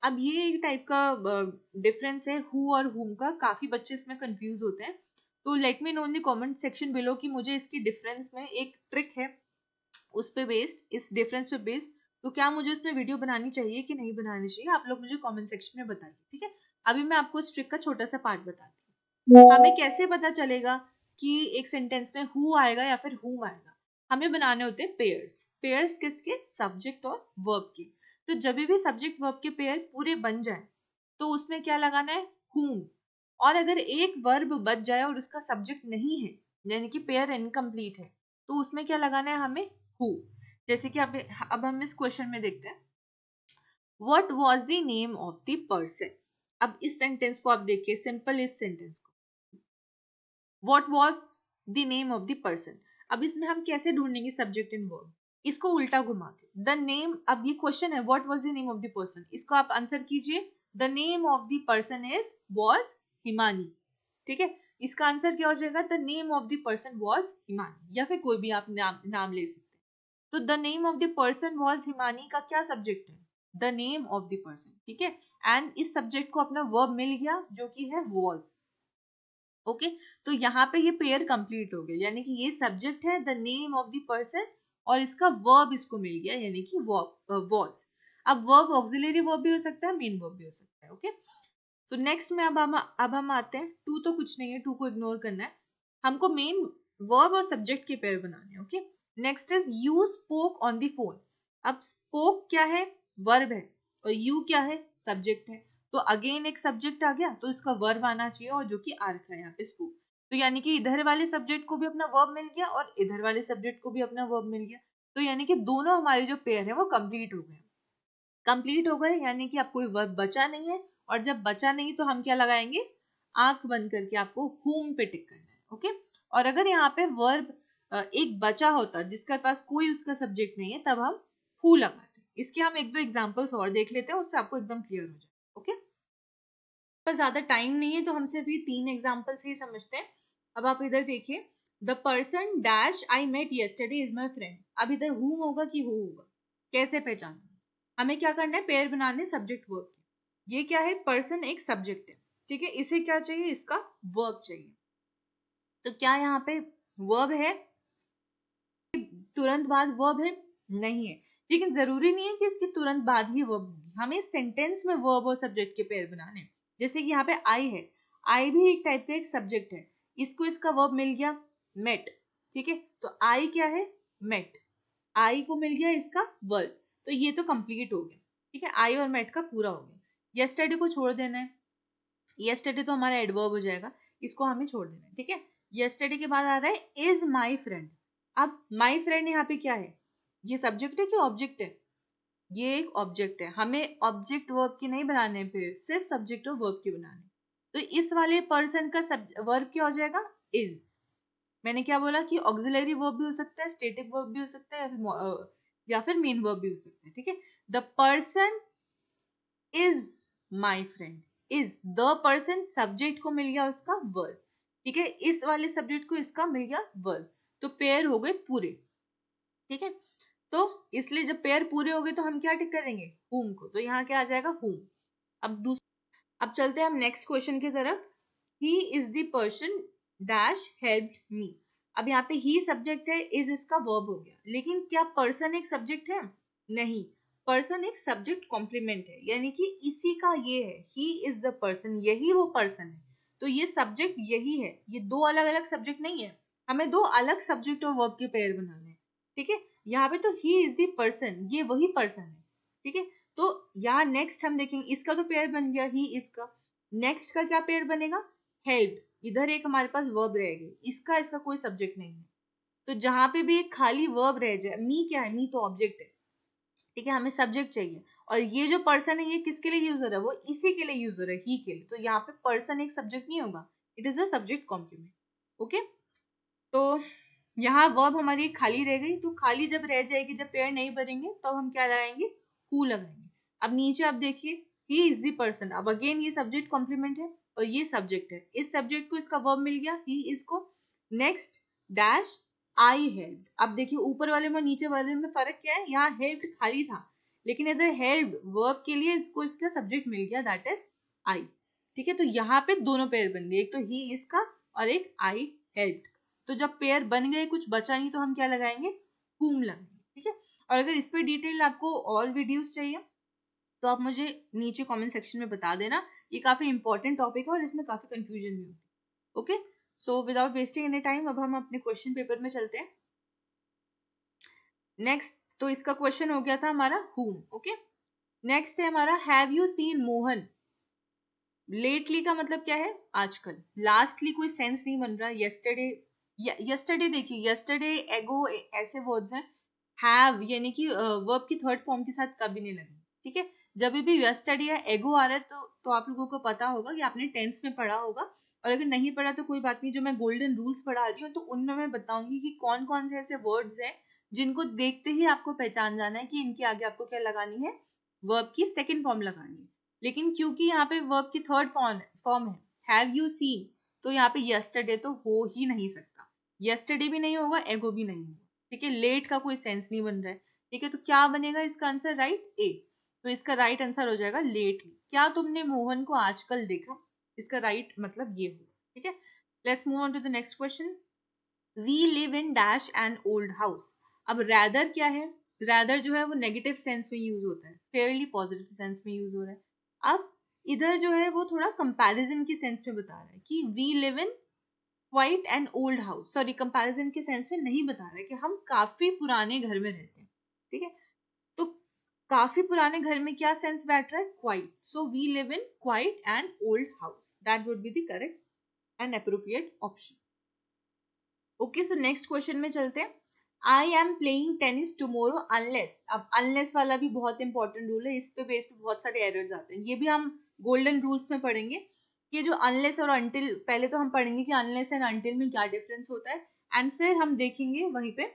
अब ये एक टाइप का डिफरेंस है हु और हुम का, काफी बच्चे इसमें कंफ्यूज होते हैं। तो let me know in the comment section below कि मुझे इसकी डिफरेंस में एक ट्रिक है उस पे बेस्ड, इस डिफरेंस पे बेस्ड, तो क्या मुझे उसमें वीडियो बनानी चाहिए कि नहीं बनानी चाहिए, आप लोग मुझे कमेंट सेक्शन में बताइए। ठीक है, अभी मैं आपको इस ट्रिक का छोटा सा पार्ट बताती हूँ। हमें कैसे पता चलेगा कि एक सेंटेंस में हु आएगा या फिर हुम आएगा? हमें बनाने होते हैं पेयर्स। पेयर्स किसके? सब्जेक्ट और वर्ब के। तो जब भी सब्जेक्ट वर्ब के पेयर पूरे बन जाए तो उसमें क्या लगाना है? हुम। और अगर एक वर्ब बच जाए और उसका सब्जेक्ट नहीं है यानी कि पेयर इनकम्प्लीट है, तो उसमें क्या लगाना है हमें, हु। जैसे कि अब हम इस क्वेश्चन में देखते हैं, what was the name of the person. अब इस सेंटेंस को आप देखिए, सिंपल इस सेंटेंस को, what was the name of the person. अब इसमें हम कैसे ढूंढेंगे सब्जेक्ट एंड वर्ब, इसको उल्टा घुमा के, द नेम, अब ये क्वेश्चन है what was the name of the person, इसको आप आंसर कीजिए, the name of the person is was Himani. ठीक है, इसका आंसर क्या हो जाएगा, the name of the person was Himani, या फिर कोई भी आप नाम ले सकते हैं। तो the name of the person was Himani का क्या सब्जेक्ट है, the name of the person. ठीक है, एंड इस सब्जेक्ट को अपना वर्ब मिल गया जो कि है वाज। ओके, तो यहाँ पे ये पेयर कंप्लीट हो गया, यानी कि ये सब्जेक्ट है the name of the person, और इसका वर्ब इसको मिल गया यानी कि वाज। अब वर्ब ऑक्सिलरी वर्ब भी हो सकता है, मेन वर्ब भी हो सकता है। ओके, सो नेक्स्ट में अब हम आते हैं, टू तो कुछ नहीं है, टू को इग्नोर करना है, हमको मेन वर्ब और सब्जेक्ट के पेयर बनाने हैं। Okay, next is you spoke on the phone. अब स्पोक क्या है, वर्ब है, और यू क्या है, सब्जेक्ट है। तो अगेन एक सब्जेक्ट आ गया, तो इसका वर्ब आना चाहिए, और जो कि आर्क है यहाँ पे स्पोक। तो यानी कि इधर वाले सब्जेक्ट को भी अपना वर्ब मिल गया और इधर वाले सब्जेक्ट को भी अपना वर्ब मिल गया। तो यानी कि दोनों हमारे जो पेयर है वो कंप्लीट हो गए। कंप्लीट हो गए यानी कि अब कोई वर्ब बचा नहीं है, और जब बचा नहीं तो हम क्या लगाएंगे, आंख बंद करके आपको whom पे टिक करना है। ओके, और अगर यहाँ पे वर्ब एक बचा होता जिसके पास कोई उसका सब्जेक्ट नहीं है, तब हम who लगाते। इसके हम एक दो एग्जांपल्स और देख लेते हैं, उससे आपको एकदम क्लियर हो जाए। ओके, पर ज्यादा टाइम नहीं है, तो हम सिर्फ ये 3 एग्जांपल्स ही समझते हैं। अब आप इधर देखिए, the person dash I met yesterday is my friend. अब इधर whom होगा कि who होगा, कैसे पहचानना, हमें क्या करना है, पेयर बनाने सब्जेक्ट वर्ब के। ये क्या है, पर्सन एक सब्जेक्ट है, ठीक है, इसे क्या चाहिए, इसका वर्ब चाहिए। तो क्या यहाँ पे वर्ब है, तुरंत बाद वर्ब है, नहीं है, लेकिन जरूरी नहीं है कि इसके तुरंत बाद ही वर्ब, हमें सेंटेंस में वर्ब और सब्जेक्ट के पेयर बनाने। जैसे कि यहाँ पे आई है, आई भी एक टाइप का एक सब्जेक्ट है, इसको इसका वर्ब मिल गया मेट। ठीक है, तो आई क्या है, मेट, आई को मिल गया इसका वर्ब, तो ये तो कंप्लीट हो गया। ठीक है, आई और मेट का पूरा हो गया। येस्टरडे को छोड़ देना है, येस्टरडे तो हमारा एडवर्ब हो जाएगा, इसको हमें छोड़ देना है। ठीक है, येस्टरडे के बाद आ रहा है इज माई फ्रेंड। अब माई फ्रेंड यहाँ पे क्या है, ये सब्जेक्ट है कि ऑब्जेक्ट है, ये एक ऑब्जेक्ट है, हमें ऑब्जेक्ट वर्ब की नहीं बनाने हैं, फिर सिर्फ सब्जेक्ट और वर्ब की बनाने। तो इस वाले पर्सन का वर्ब क्या हो जाएगा, इज। मैंने क्या बोला कि ऑक्सिलरी वर्ब भी हो सकता है, स्टेटिक वर्ब भी हो सकता है, या फिर मेन वर्ब भी हो सकता है। ठीक है, the person is my friend, is the person, subject को मिल गया उसका वर्ब। ठीक है, इस वाले सब्जेक्ट को इसका मिल गया वर्ब, तो पेयर हो गए पूरे। ठीक है, तो इसलिए जब पेयर पूरे हो गए तो हम क्या टिक करेंगे, whom को, तो यहाँ क्या आ जाएगा whom। अब चलते हैं हम नेक्स्ट क्वेश्चन की तरफ, he is the person dash helped me. अब यहाँ पे ही सब्जेक्ट है, इज इसका वर्ब हो गया, लेकिन क्या पर्सन एक सब्जेक्ट है, नहीं, पर्सन एक सब्जेक्ट कॉम्प्लीमेंट है, यानी कि इसी का ये है, ही इज द पर्सन, यही वो पर्सन है, तो ये सब्जेक्ट यही है, ये दो अलग अलग सब्जेक्ट नहीं है, हमें दो अलग सब्जेक्ट और वर्ब के पेयर बनाने हैं। ठीक है, यहाँ पे तो ही इज द पर्सन, ये वही पर्सन है। ठीक है, तो यहाँ नेक्स्ट हम देखेंगे, इसका तो पेयर बन गया ही, इसका नेक्स्ट का क्या पेयर बनेगा, हेल्प, इधर एक हमारे पास वर्ब रहेगी, इसका इसका कोई सब्जेक्ट नहीं है, तो जहां पे भी एक खाली वर्ब रह जाए, मी क्या है, मी तो ऑब्जेक्ट है। ठीक है, हमें सब्जेक्ट चाहिए, और ये जो पर्सन है ये किसके लिए यूज हो रहा है, वो इसी के लिए यूज हो रहा है, ही के लिए, तो यहाँ पे पर्सन एक सब्जेक्ट नहीं होगा, it is a subject complement. Okay, तो यहाँ वर्ब हमारी खाली रह गई, तो खाली जब रह जाएगी, जब पेयर नहीं बनेंगे, तब तो हम क्या लगाएंगे, हु लगाएंगे। अब नीचे आप देखिए, ही इज द पर्सन, अब अगेन ये सब्जेक्ट कॉम्प्लीमेंट है और ये सब्जेक्ट है, इस सब्जेक्ट को इसका वर्ब मिल गया ही इसको। Next dash I help. अब देखिए ऊपर वाले में नीचे वाले में फर्क क्या है, यहाँ हेल्प खाली था, लेकिन इधर हेल्प वर्ब के लिए इसको इसका सब्जेक्ट मिल गया, दैट इज आई। ठीक है, तो यहाँ पे दोनों पेयर बन गए, एक तो ही इसका और एक आई हेल्प। तो जब पेयर बन गए, कुछ बचा नहीं, तो हम क्या लगाएंगे, whom लगाएंगे। ठीक है, और अगर इस पे डिटेल आपको और वीडियोस चाहिए तो आप मुझे नीचे कमेंट सेक्शन में बता देना, ये काफी इंपॉर्टेंट टॉपिक है और इसमें काफी कंफ्यूजन भी होती है। Okay, so without wasting any time अब हम अपने क्वेश्चन पेपर में चलते हैं। नेक्स्ट, तो इसका क्वेश्चन हो गया था हमारा whom। ओके, नेक्स्ट है हमारा have you seen Mohan. Lately का मतलब क्या है, आजकल, लास्टली कोई सेंस नहीं बन रहा, येस्टरडे यस्टरडे देखिए, यस्टरडे, एगो ऐसे वर्ड्स हैं। हैव यानी कि वर्ब की थर्ड फॉर्म के साथ कभी नहीं लगे, ठीक है। जब भी यस्टरडे या एगो आ रहा है तो आप लोगों को पता होगा कि आपने टेंस में पढ़ा होगा, और अगर नहीं पढ़ा तो कोई बात नहीं, जो मैं गोल्डन रूल्स पढ़ा रही हूँ तो उनमें मैं बताऊंगी कि कौन कौन से ऐसे वर्ड्स हैं जिनको देखते ही आपको पहचान जाना है कि इनके आगे आपको क्या लगानी है, वर्ब की सेकेंड फॉर्म लगानी है। लेकिन क्योंकि यहाँ पे वर्ब की थर्ड फॉर्म है, हैव यू सीन, तो यहाँ पे यस्टरडे तो हो ही नहीं सकता, यस्टरडे भी नहीं होगा, एगो भी नहीं होगा, ठीक है। लेट का कोई सेंस नहीं बन रहा है, ठीक है। तो क्या बनेगा इसका आंसर, राइट, ए। तो इसका राइट आंसर हो जाएगा लेटली। क्या तुमने मोहन को आजकल देखा, इसका राइट मतलब ये होगा, ठीक है। Let's move on to the next question. We live in dash an old house. अब रैदर क्या है, रैदर जो है वो नेगेटिव सेंस में यूज होता है, फेयरली पॉजिटिव सेंस में यूज हो रहा है। अब इधर जो है वो थोड़ा कंपैरिजन की सेंस में बता रहा है कि we live in quite an old house, sorry comparison के सेंस में नहीं बता रहा है कि हम काफी पुराने घर में रहते हैं, ठीक है। तो काफी पुराने घर में क्या सेंस बैठ रहा है, quite, so we live in quite an old house, that would be the correct and appropriate option. Okay, so next question में चलते हैं। I am playing tennis tomorrow unless. अब अनलेस वाला भी बहुत इंपॉर्टेंट रूल है, इस पे बेस पे बहुत सारे एरर्स आते हैं, ये भी हम गोल्डन रूल्स में पढ़ेंगे कि जो अनलेस और अंटिल, पहले तो हम पढ़ेंगे कि अनलेस एंड अंटिल में क्या डिफरेंस होता है, एंड फिर हम देखेंगे वहीं पे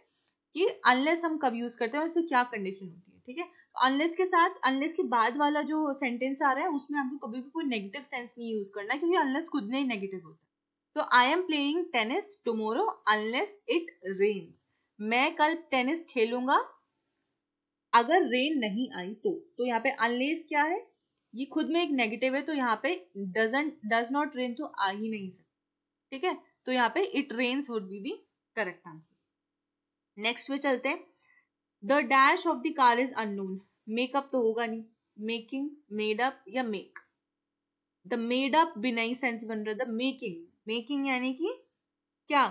कि अनलेस हम कब यूज करते हैं और उससे क्या कंडीशन होती है, ठीक है। अनलेस के साथ, अनलेस के बाद वाला जो सेंटेंस आ रहा है उसमें आपको कभी भी कोई नेगेटिव सेंस नहीं यूज करना है, क्योंकि अनलेस खुद में ही नेगेटिव होता है। तो I am playing tennis tomorrow unless it rains. मैं कल टेनिस खेलूंगा अगर रेन नहीं आई तो यहाँ पे अनलेस क्या है, ये खुद में एक नेगेटिव है, तो यहाँ पे डज नॉट रेन तो आ ही नहीं सकता, ठीक है। तो यहाँ पे it rains would be the correct answer. Next में चलते हैं। The dash of the car is unknown. Makeup तो होगा नहीं, मेकिंग, मेड अप या मेक। द मेड अप भी नहीं सेंस बन रहा, द मेकिंग, मेकिंग यानी कि क्या,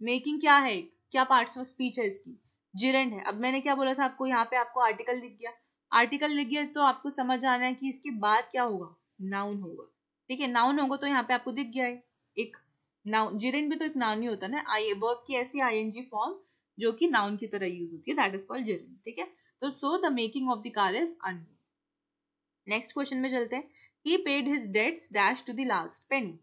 मेकिंग क्या है, क्या पार्ट्स ऑफ स्पीच है इसकी, जिरेंड है। अब मैंने क्या बोला था आपको, यहाँ पे आपको आर्टिकल लिख गया, आर्टिकल लिख गया तो आपको समझ आना है कि इसके बाद क्या होगा, नाउन होगा, ठीक है। नाउन होगा तो यहाँ पे आपको दिख गया है एक नाउन, जिरेंड भी तो एक नाउन ही होता है ना, आई वर्ब की ऐसी आईएनजी फॉर्म जो कि नाउन की तरह यूज होती है, दैट इज कॉल्ड जिरेंड, ठीक है। तो so the making of the car is unknown. Next question में चलते हैं। He paid his debts dash to the last penny.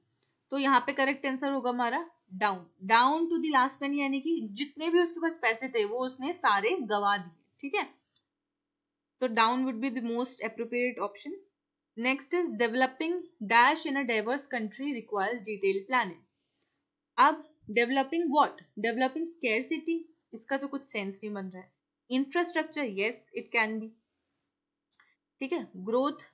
तो यहाँ पे करेक्ट आंसर होगा हमारा down, down to the last penny, यानी कि जितने भी उसके पास पैसे थे वो उसने सारे गवा दिए, ठीक है। तो down would be the most appropriate option. Next is developing dash in a diverse country requires detail planning. अब डेवलपिंग व्हाट, डेवलपिंग स्केर्सिटी, इसका तो कुछ सेंस नहीं बन रहा है। Infrastructure, yes it can be, ठीक है। Growth,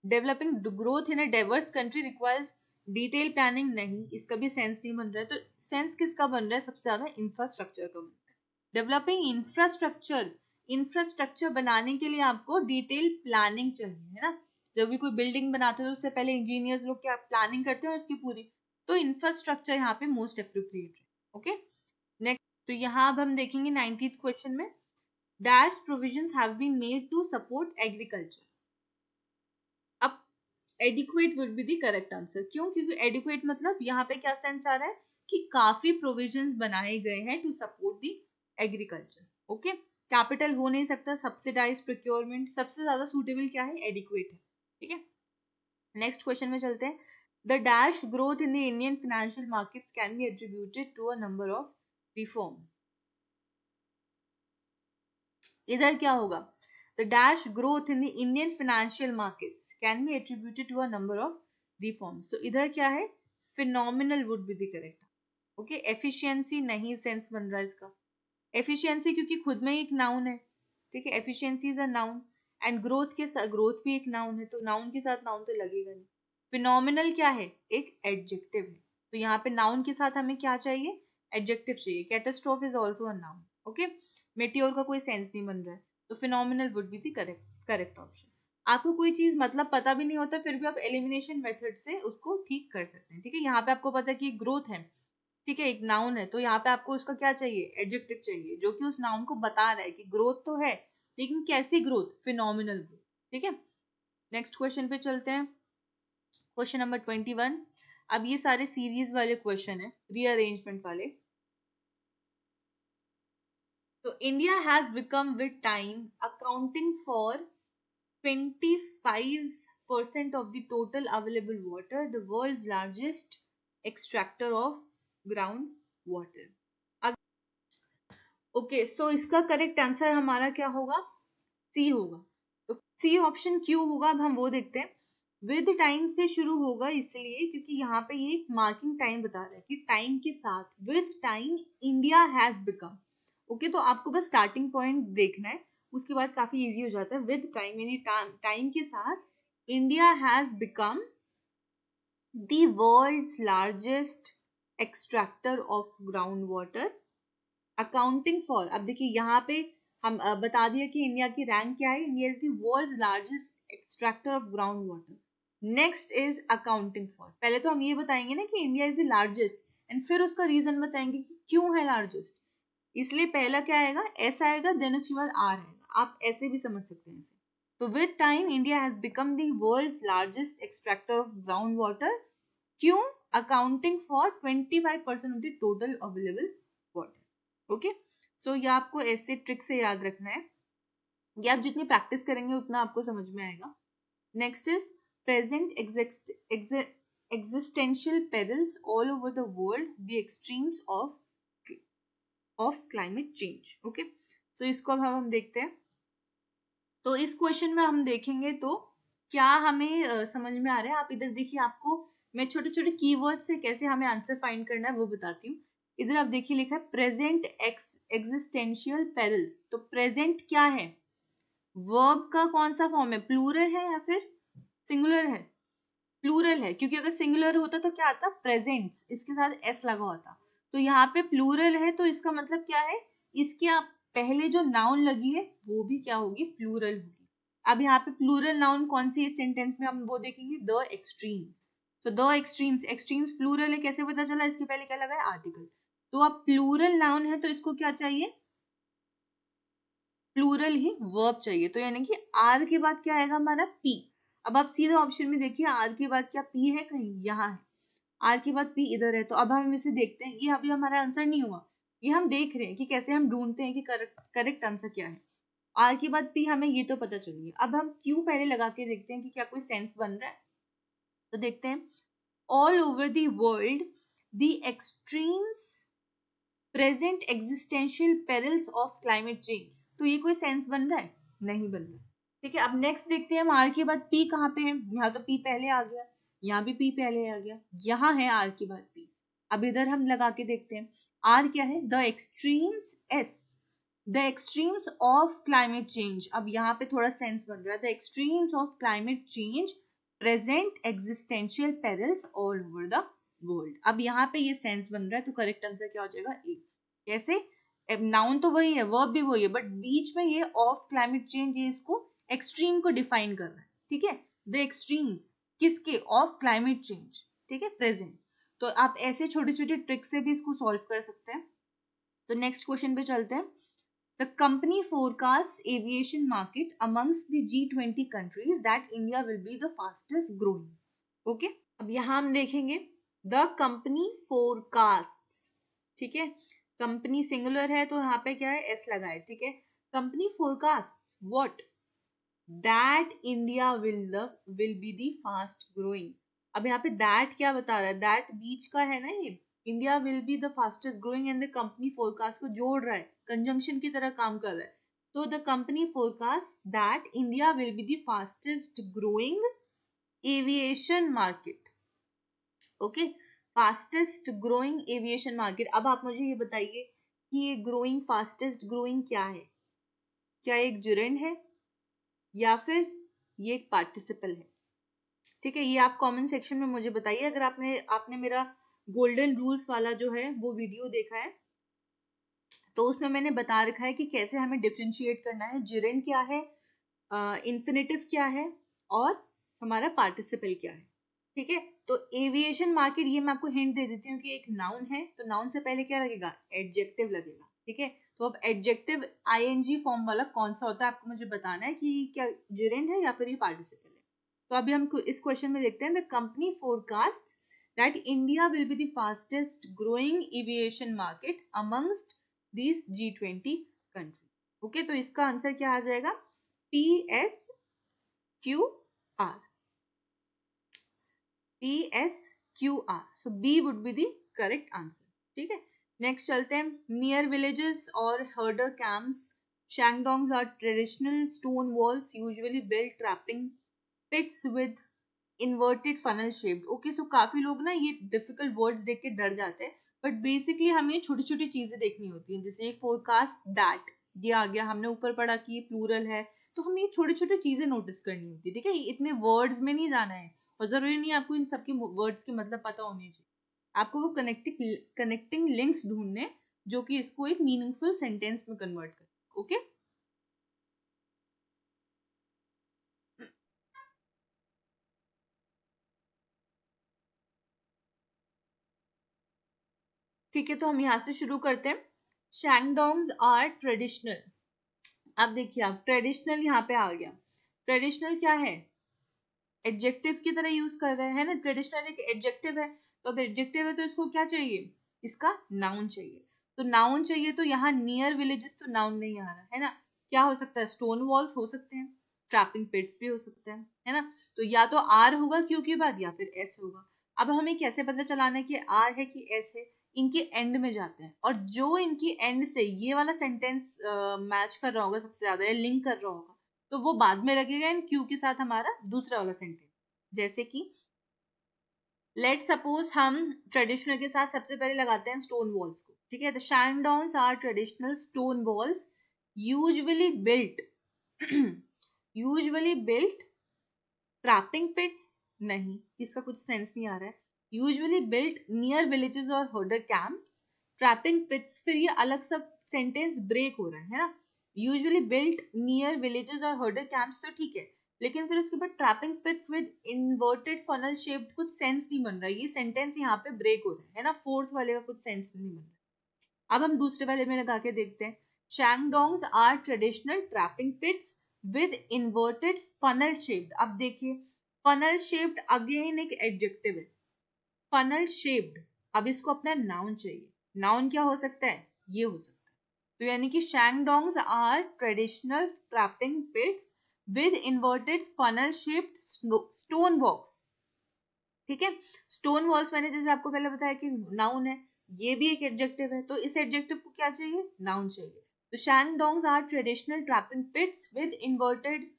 developing growth in a diverse country requires detail planning, नहीं, इसका भी सेंस नहीं बन रहा है। तो सेंस किसका बन रहा है, सबसे ज्यादा इंफ्रास्ट्रक्चर का बन रहा है। डेवलपिंग इंफ्रास्ट्रक्चर, इंफ्रास्ट्रक्चर बनाने के लिए आपको डिटेल प्लानिंग चाहिए, है ना। जब भी कोई बिल्डिंग बनाते हैं तो उससे पहले इंजीनियर्स लोग क्या प्लानिंग करते हैं उसकी पूरी, तो इंफ्रास्ट्रक्चर यहाँ पे मोस्ट अप्रोप्रिएट है, ओके। नेक्स्ट, तो यहाँ अब हम देखेंगे 19th क्वेश्चन में, dash provisions have been made to support agriculture. अब adequate would be the correct answer, क्यों, क्योंकि एडिक्वेट मतलब यहाँ पे क्या सेंस आ रहा है कि काफी प्रोविजंस बनाए गए हैं to support the agriculture, okay. Capital हो नहीं सकता, सब्सिडाइज प्रोक्योरमेंट, सबसे ज्यादा सूटेबल क्या है, एडिक्वेट है, ठीक है। नेक्स्ट क्वेश्चन में चलते हैं। The dash growth in the Indian financial markets can be attributed to a number of reforms. इधर क्या होगा, the dash growth in the Indian financial markets can be attributed to a number of reforms. So इधर क्या है, phenomenal would be the correct, okay। efficiency नहीं sense बन रहा है इसका, efficiency क्योंकि खुद में ही एक नाउन है, ठीक है, efficiency is a noun, and growth के साथ, ग्रोथ भी एक नाउन है, तो नाउन के साथ नाउन तो लगेगा नहीं। फिनोमिनल क्या है, एक एडजेक्टिव है, तो यहाँ पे नाउन के साथ हमें क्या चाहिए, एडजेक्टिव चाहिए। Catastrophe is also a noun, okay. Meteor का कोई सेंस नहीं बन रहा है, तो phenomenal would be the correct option. आपको कोई चीज मतलब पता भी नहीं होता, फिर भी आप एलिमिनेशन मेथड से उसको ठीक कर सकते हैं, ठीक है। यहाँ पे आपको पता है कि ग्रोथ है, ठीक है, एक नाउन है, तो यहाँ पे आपको उसका क्या चाहिए, एडजेक्टिव चाहिए, जो कि उस नाउन को बता रहा है कि ग्रोथ तो है, लेकिन कैसी ग्रोथ, फिनोमिनल ग्रोथ, ठीक है। नेक्स्ट क्वेश्चन पे चलते हैं, क्वेश्चन नंबर 21। अब ये सारे सीरीज वाले क्वेश्चन है, रीअरेंजमेंट वाले। तो India has become with time accounting for 25% of the total available water, the world's largest extractor of ground water. Okay so इसका करेक्ट आंसर हमारा क्या होगा? सी होगा। तो सी ऑप्शन क्यों होगा, अब हम वो देखते हैं। विद टाइम से शुरू होगा इसलिए क्योंकि यहाँ पे ये मार्किंग टाइम बता रहा है कि टाइम के साथ, with time India has become. Okay तो आपको बस स्टार्टिंग पॉइंट देखना है, उसके बाद काफी इजी हो जाता है। विद टाइम यानी टाइम के साथ India has become the world's largest extractor of ground water accounting for. अब देखिए यहाँ पे हम बता दिया कि इंडिया की रैंक क्या है। India is the world's largest extractor of ground water. Next is accounting for. पहले तो हम ये बताएंगे ना कि India is the largest and फिर उसका रीजन बताएंगे कि क्यों है लार्जेस्ट। इसलिए पहला क्या आएगा? एस आएगा, देन उसके बाद आर आएगा। आप ऐसे भी समझ सकते हैं इसे। तो with time India has become the world's largest extractor of ground water. क्यों? Accounting for 25% of the total available water. Okay so ये आपको ऐसे ट्रिक से याद रखना है। ये आप जितनी प्रैक्टिस करेंगे उतना आपको समझ में आएगा। Next is present existential perils all over the world, the extremes of climate change. Okay so इसको अब हम देखते हैं। तो इस क्वेश्चन में हम देखेंगे तो क्या हमें समझ में आ रहा है। आप इधर देखिए, आपको मैं छोटे छोटे कीवर्ड से कैसे हमें आंसर फाइंड करना है वो बताती हूँ। इधर आप देखिए लिखा है प्रेजेंट एग्जिस्टेंशियल पेरिल्स। तो प्रेजेंट क्या है? वर्ब का कौन सा फॉर्म है? प्लूरल है या फिर सिंगुलर है? प्लूरल है, क्योंकि अगर सिंगुलर होता तो क्या आता? प्रेजेंट्स, इसके साथ एस लगा होता। तो यहाँ पे प्लूरल है तो इसका मतलब क्या है? इसके पहले जो नाउन लगी है वो भी क्या होगी? प्लूरल होगी। अब यहाँ पे प्लूरल नाउन कौन सी इस सेंटेंस में हम वो देखेंगे, द एक्सट्रीम्स। तो द एक्सट्रीम्स, एक्सट्रीम्स प्लूरल है, कैसे पता चला? इसके पहले क्या लगा है? आर्टिकल। तो अब प्लूरल नाउन है तो इसको क्या चाहिए? प्लूरल ही वर्ब चाहिए। तो यानी कि आर के बाद क्या आएगा हमारा? पी। अब आप सीधे ऑप्शन में देखिए, आर के बाद क्या पी है? कहीं यहाँ है। आर के बाद पी इधर है। तो अब हम इसे देखते हैं। ये अभी हमारा आंसर नहीं हुआ, ये हम देख रहे हैं कि कैसे हम ढूंढते हैं कि करेक्ट आंसर क्या है। आर के बाद पी, हमें ये तो पता चल गया। अब हम क्यू पहले लगा के देखते हैं कि क्या कोई सेंस बन रहा है। तो देखते हैं। All over the world the extremes present existential perils of climate change. तो ये कोई सेंस बन रहा है? नहीं बन रहा। ठीक है, अब नेक्स्ट देखते हैं हम आर के बाद पी कहाँ पे है। यहाँ तो पी पहले आ गया, यहाँ भी पी पहले आ गया, यहाँ है आर के बाद पी। अब इधर हम लगा के देखते हैं। आर क्या है? The extremes, S the extremes of climate change. अब यहाँ पे थोड़ा सेंस बन रहा है। The extremes of climate change present existential perils all over the world. अब यहाँ पे ये सेंस बन रहा है तो करेक्ट आंसर क्या हो जाएगा? ए। कैसे? नाउन तो वही है, वर्ब भी वही है, बट बीच में ये ऑफ क्लाइमेट चेंज, ये इसको एक्सट्रीम को डिफाइन कर रहा है। ठीक है, द एक्सट्रीम्स किसके? Of climate change. ठीक है, प्रेजेंट। तो आप ऐसे छोटे छोटे ट्रिक से भी इसको सॉल्व कर सकते हैं। तो नेक्स्ट क्वेश्चन पे चलते हैं। The company forecast aviation market amongst the G20 countries that India will be the fastest growing. Okay, अब यहाँ हम देखेंगे द कंपनी फोरकास्ट। ठीक है, कंपनी सिंगुलर है तो यहाँ पे क्या है? एस लगा है। ठीक है, company forecast what? That India will be the fast growing. अब यहाँ पे दैट क्या बता रहा है? दैट बीच का है ना, ये India will be the fastest growing and the company forecast को जोड़ रहा है, कंजंक्शन की तरह काम कर रहा है। तो the company forecast that India will be the fastest growing aviation market. Okay, fastest growing aviation market. अब आप मुझे ये बताइए कि ये ग्रोइंग, फास्टेस्ट ग्रोइंग क्या है? क्या एक जुरेंड है या फिर ये एक पार्टिसिपल है? ठीक है, ये आप कमेंट सेक्शन में मुझे बताइए। अगर आपने मेरा गोल्डन रूल्स वाला जो है वो वीडियो देखा है तो उसमें मैंने बता रखा है कि कैसे हमें डिफरेंशिएट करना है। जुरेंड क्या है, इन्फिनेटिव क्या है, और हमारा पार्टिसिपल क्या है। ठीक है, तो एविएशन मार्केट, ये मैं आपको हिंट दे देती हूँ कि एक नाउन है, तो नाउन से पहले क्या लगेगा? एडजेक्टिव लगेगा। ठीक है, तो अब एडजेक्टिव आईएनजी फॉर्म वाला कौन सा होता है आपको मुझे बताना है कि क्या जेरेंड है या फिर ये पार्टिसिपल है। तो अभी हम इस क्वेश्चन में देखते हैं। The company forecast that India will be the fastest growing aviation market amongst these G20 country. Okay, तो इसका आंसर क्या आ जाएगा? PSQR। PSQR, so B would be the correct answer. ठीक है, नेक्स्ट चलते हैं। नियर विलेजेस और herder camps, shangdongs are traditional stone walls usually built trapping pits with inverted funnel shaped. Okay, so काफी लोग ना ये डिफिकल्ट वर्ड्स देख के डर जाते हैं, बट बेसिकली हमें छोटी छोटी चीजें देखनी होती हैं, जैसे फोरकास्ट दैट, ये आ गया, हमने ऊपर पढ़ा कि ये प्लूरल है, तो हमें ये छोटी छोटी चीजें नोटिस करनी होती है। ठीक है, इतने वर्ड्स में नहीं जाना है, और जरूरी नहीं आपको इन सबके वर्ड्स के मतलब पता होने चाहिए, आपको वो कनेक्टिंग लिंक्स ढूंढने जो कि इसको एक मीनिंगफुल सेंटेंस में कन्वर्ट कर। ओके, ठीक है, तो हम यहाँ से शुरू करते हैं। Shangdongs are traditional. अब देखिए, आप ट्रेडिशनल यहाँ पे आ गया। ट्रेडिशनल क्या है? एडजेक्टिव की तरह यूज कर रहे हैं ना, ट्रेडिशनल एक एडजेक्टिव है, तो अब एडजेक्टिव है तो इसको क्या चाहिए? इसका नाउन चाहिए। तो नाउन चाहिए, तो यहाँ नियर विलेजेस तो नाउन नहीं आ रहा है ना, क्या हो सकता है? स्टोन वॉल्स हो सकते हैं, ट्रैपिंग पिट्स भी हो सकते हैं, है ना, तो या तो आर होगा क्यू के बाद, या फिर एस होगा। अब हमें कैसे पता चलाना है कि आर है कि एस है? इनके एंड में जाते हैं, और जो इनकी एंड से ये वाला सेंटेंस मैच कर रहा होगा सबसे ज्यादा, या लिंक कर रहा होगा, तो वो बाद में लगेगा इन क्यू के साथ हमारा दूसरा वाला सेंटेंस। जैसे कि लेट सपोज हम ट्रेडिशनल के साथ सबसे पहले लगाते हैं स्टोन वॉल्स को। ठीक है, the shangdongs are traditional stone walls usually built usually built trapping pits, नहीं, इसका कुछ सेंस नहीं आ रहा है। यूजुअली बिल्ट नियर विलेजेस और हर्डर कैंप्स, ट्रैपिंग पिट्स, फिर ये अलग सब सेंटेंस ब्रेक हो रहा है ना। यूजुअली बिल्ट नियर विलेजेस और हर्डर कैंप्स तो ठीक है, लेकिन फिर उसके बाद trapping pits with inverted funnel shaped, कुछ सेंस नहीं बन रहा, ये सेंटेंस यहाँ पे ब्रेक हो रहा है ना, फोर्थ वाले का कुछ सेंस नहीं बन रहा। अब हम दूसरे वाले में लगा के देखते हैं। Shangdongs are traditional trapping pits with inverted funnel shaped. अब देखिए, फनल शेप्ड अगेन एक एडजेक्टिव है, फनल शेप्ड। अब इसको अपना नाउन चाहिए, नाउन क्या हो सकता है? ये हो सकता है, तो यानी कि shangdongs are traditional trapping pits with inverted funnel shaped stone walls. ठीक है, स्टोन वॉल्स मैंने जैसे आपको पहले बताया कि नाउन है, ये भी एक एडजेक्टिव है, तो इस एडजेक्टिव को क्या चाहिए? नाउन चाहिए। तो shangdongs are traditional trapping pits with inverted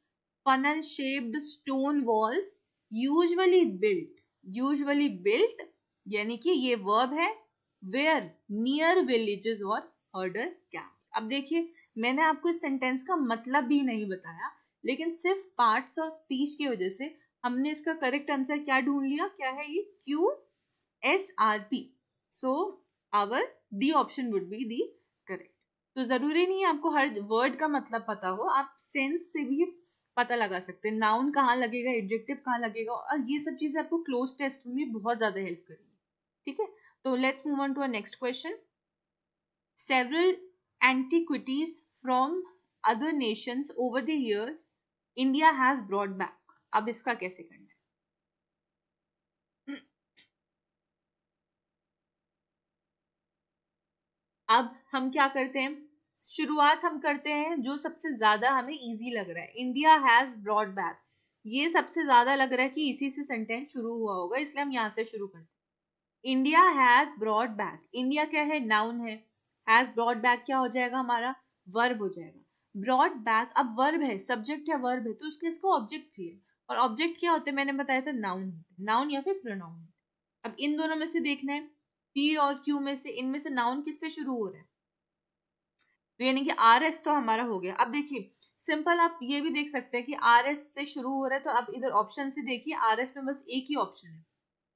funnel shaped stone walls usually built यानी कि ये वर्ब है, where near villages और herder camps। अब देखिए, मैंने आपको इस सेंटेंस का मतलब भी नहीं बताया, लेकिन सिर्फ पार्ट्स ऑफ स्पीच की वजह से हमने इसका करेक्ट आंसर क्या ढूंढ लिया? क्या है ये? QSRP। So our D option would be the correct. तो जरूरी नहीं है आपको हर वर्ड का मतलब पता हो, आप सेंस से भी पता लगा सकते हैं, नाउन कहाँ लगेगा, एडजेक्टिव कहाँ लगेगा, और ये सब चीजें आपको क्लोज टेस्ट में बहुत ज्यादा हेल्प करेंगी। ठीक है, तो let's move on to a next question. Several antiquities from other nations over the years India has brought back. अब इसका कैसे करना है? अब हम क्या करते हैं, शुरुआत हम करते हैं जो सबसे ज्यादा हमें इजी लग रहा है, इंडिया हैज ब्रॉट बैक। ये सबसे ज्यादा लग रहा है कि इसी से सेंटेंस शुरू हुआ होगा, इसलिए हम यहाँ से शुरू करते हैं। India has brought back, India क्या है? नाउन है। हैज ब्रॉट बैक क्या हो जाएगा हमारा? वर्ब हो जाएगा। ब्रॉट बैक अब वर्ब है, सब्जेक्ट है, वर्ब है, तो उसके इसको ऑब्जेक्ट चाहिए, और ऑब्जेक्ट क्या होते हैं? मैंने बताया था नाउन, नाउन या फिर प्रोनाउन। अब इन दोनों में से देखना है, पी और क्यू में से, इनमें से नाउन किससे शुरू हो रहा है? तो यानी कि आर एस तो हमारा हो गया। अब देखिए, सिंपल आप ये भी देख सकते हैं कि आर एस से शुरू हो रहा है, तो अब इधर ऑप्शन से देखिए, आर एस में बस एक ही ऑप्शन है,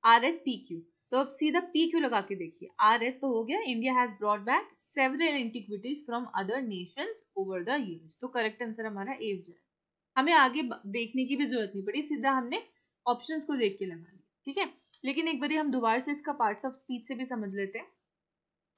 आर एस पी क्यू, तो अब सीधा पी क्यू लगा के देखिए, आर एस तो हो गया, India has brought back several antiquities from other nations over the years, तो करेक्ट आंसर हमारा ए हो जाए। हमें आगे देखने की भी जरूरत नहीं पड़ी, सीधा हमने ऑप्शंस को देख के लगा लिया। ठीक है, लेकिन एक बार हम दोबारा से इसका पार्ट्स ऑफ स्पीच से भी समझ लेते हैं।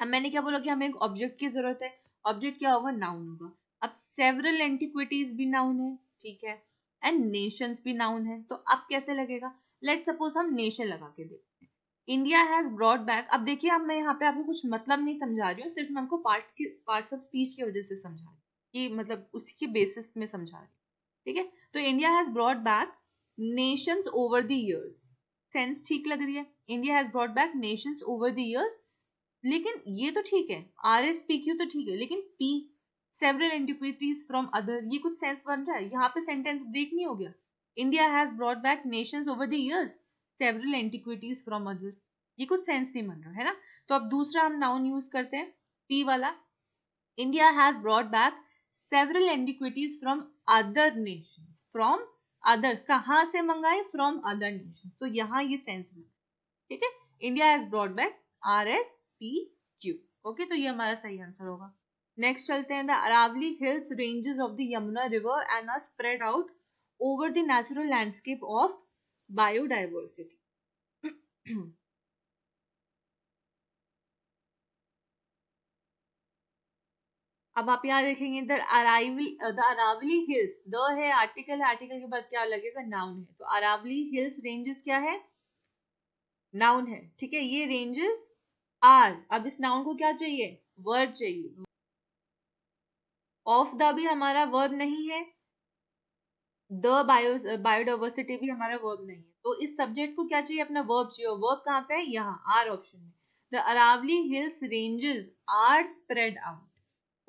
अब मैंने क्या बोला कि हमें एक ऑब्जेक्ट की जरूरत है, ऑब्जेक्ट क्या होगा? नाउन होगा। अब सेवरल एंटिक्विटीज भी नाउन है, ठीक है, एंड नेशंस भी नाउन है, तो अब कैसे लगेगा? लेट सपोज हम नेशन लगा के देखते हैं, इंडिया हैज ब्रॉड बैक, अब देखिए अब मैं यहाँ पे आपको कुछ मतलब नहीं समझा रही हूँ, सिर्फ मैं आपको पार्ट्स ऑफ स्पीच की वजह से समझा रही हूँ, कि मतलब उसकी बेसिस में समझा रही हूँ, ठीक है। तो India has brought back nations over the years, sense ठीक लग रही है, India has brought back nations over the years, लेकिन ये तो ठीक है, आर एस पी क्यू तो ठीक है, लेकिन P several antiquities from other, ये कुछ सेंस बन रहा है, यहाँ पे सेंटेंस ब्रेक नहीं हो गया, India has brought back nations over the years several antiquities from other, ये कुछ सेंस नहीं बन रहा है ना। तो अब दूसरा हम नाउन यूज करते हैं, पी वाला, India has brought back several antiquities from other nations, from other कहाँ से मंगाए, फ्रॉम अदर नेशंस, तो यहाँ ये सेंस बन, ठीक है, India has brought back R S P Q, okay, तो ये हमारा सही आंसर होगा। नेक्स्ट चलते हैं, the Aravali hills ranges of the Yamuna river and are spread out over the natural landscape of biodiversity. अब आप यहाँ देखेंगे द अरावली हिल्स, द है आर्टिकल है, आर्टिकल के बाद क्या लगेगा, नाउन है, तो अरावली हिल्स रेंजेस क्या है, नाउन है, ठीक है, ये रेंजेस आर, अब इस नाउन को क्या चाहिए, वर्ब चाहिए, ऑफ द भी हमारा वर्ब नहीं है, द बायोडाइवर्सिटी भी हमारा वर्ब नहीं है, तो इस सब्जेक्ट को क्या चाहिए, अपना वर्ब चाहिए, वर्ब कहाँ पे है, यहाँ आर ऑप्शन में, the Aravali hills ranges are spread out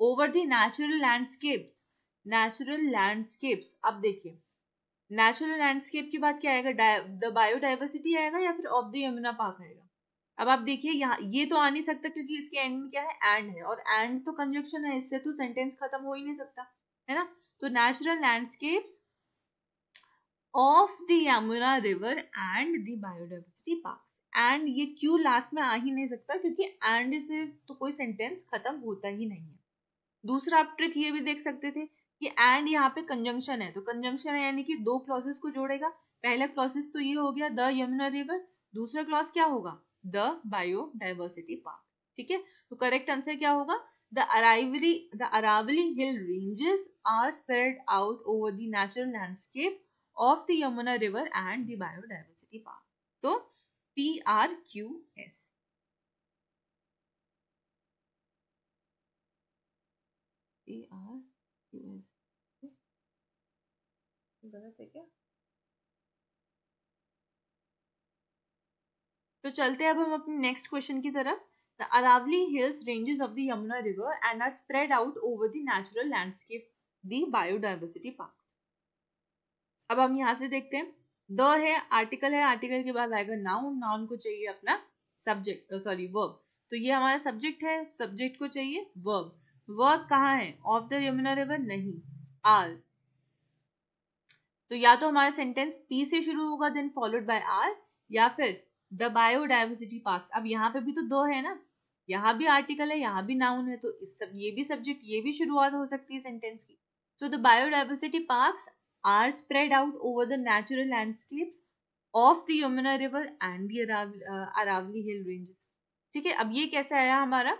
over the natural landscapes, natural landscapes, अब देखिए नेचुरल लैंडस्केप के बाद क्या आएगा, द बायोडाइवर्सिटी आएगा या फिर ऑफ द यमुना पार्क आएगा। अब आप देखिए यहाँ ये तो आ नहीं सकता क्योंकि इसके एंड में क्या है, एंड है, और एंड तो कंजक्शन है, इससे तो सेंटेंस खत्म हो ही नहीं सकता, है ना। तो natural landscapes of the Yamuna river and the biodiversity parks, and ये क्यों लास्ट में आ ही नहीं सकता क्योंकि एंड से तो कोई सेंटेंस खत्म होता ही नहीं है। दूसरा आप ट्रिक ये भी देख सकते थे कि एंड यहाँ पे कंजंक्शन है, तो कंजंक्शन है यानी कि दो क्लॉजेस को जोड़ेगा, पहला क्लॉजेस तो ये हो गया द यमुना रिवर, दूसरा क्लॉज क्या होगा, द बायोडाइवर्सिटी पार्क, ठीक है। तो करेक्ट आंसर क्या होगा, the Aravali hill ranges are spread out over the natural landscape of the Yamuna river and the biodiversity park, तो PRQS। PRQS गलत है क्या, तो चलते हैं अब हम अपने नेक्स्ट क्वेश्चन की तरफ। The Aravali hills ranges of the Yamuna river and are spread out over the natural landscape the biodiversity parks. अब हम यहाँ से देखते हैं, द है आर्टिकल है, आर्टिकल के बाद आएगा नाउन, नाउन को चाहिए अपना सब्जेक्ट, सॉरी वर्ब, तो ये हमारा सब्जेक्ट है, सब्जेक्ट को चाहिए वर्ब, वर्ब कहाँ है, ऑफ द यमुना रिवर नहीं, आर, तो या तो हमारा सेंटेंस पी से शुरू होगा देन फॉलोड बाय आर, या फिर द बायोडाइवर्सिटी पार्क्स, अब यहाँ पे भी तो दो है ना, यहाँ भी आर्टिकल है, यहाँ भी नाउन है, तो इस सब ये भी सब्जेक्ट, ये भी शुरुआत हो सकती है सेंटेंस की। So the biodiversity parks are spread out over the natural landscapes of the Yamuna river and the Aravali hill ranges, ठीक है। अब ये कैसे आया हमारा,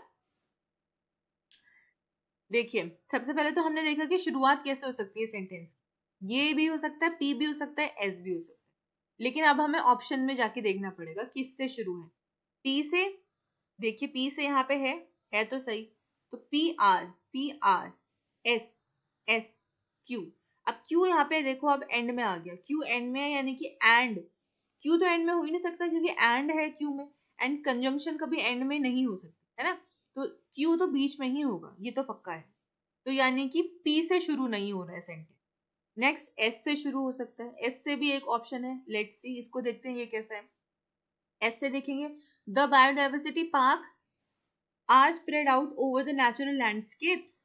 देखिए सबसे पहले तो हमने देखा कि शुरुआत कैसे हो सकती है सेंटेंस, ये भी हो सकता है, पी भी हो सकता है, एस भी हो सकता है, लेकिन अब हमें ऑप्शन में जाके देखना पड़ेगा किससे शुरू है, पी से, देखिए पी से यहाँ पे है तो सही, तो P R S S Q, अब क्यू यहाँ पे देखो अब एंड में आ गया, क्यू एंड में है यानी कि एंड, क्यू तो एंड में हो ही नहीं सकता क्योंकि एंड है क्यू में, एंड कंजंक्शन कभी एंड में नहीं हो सकती है ना, तो क्यू तो बीच में ही होगा, ये तो पक्का है, तो यानी कि पी से शुरू नहीं हो रहा है सेंटेंस। नेक्स्ट एस से शुरू हो सकता है, एस से भी एक ऑप्शन है, लेट्स सी इसको देखते हैं ये कैसा है, एस से देखेंगे, the biodiversity parks are spread out over the natural landscapes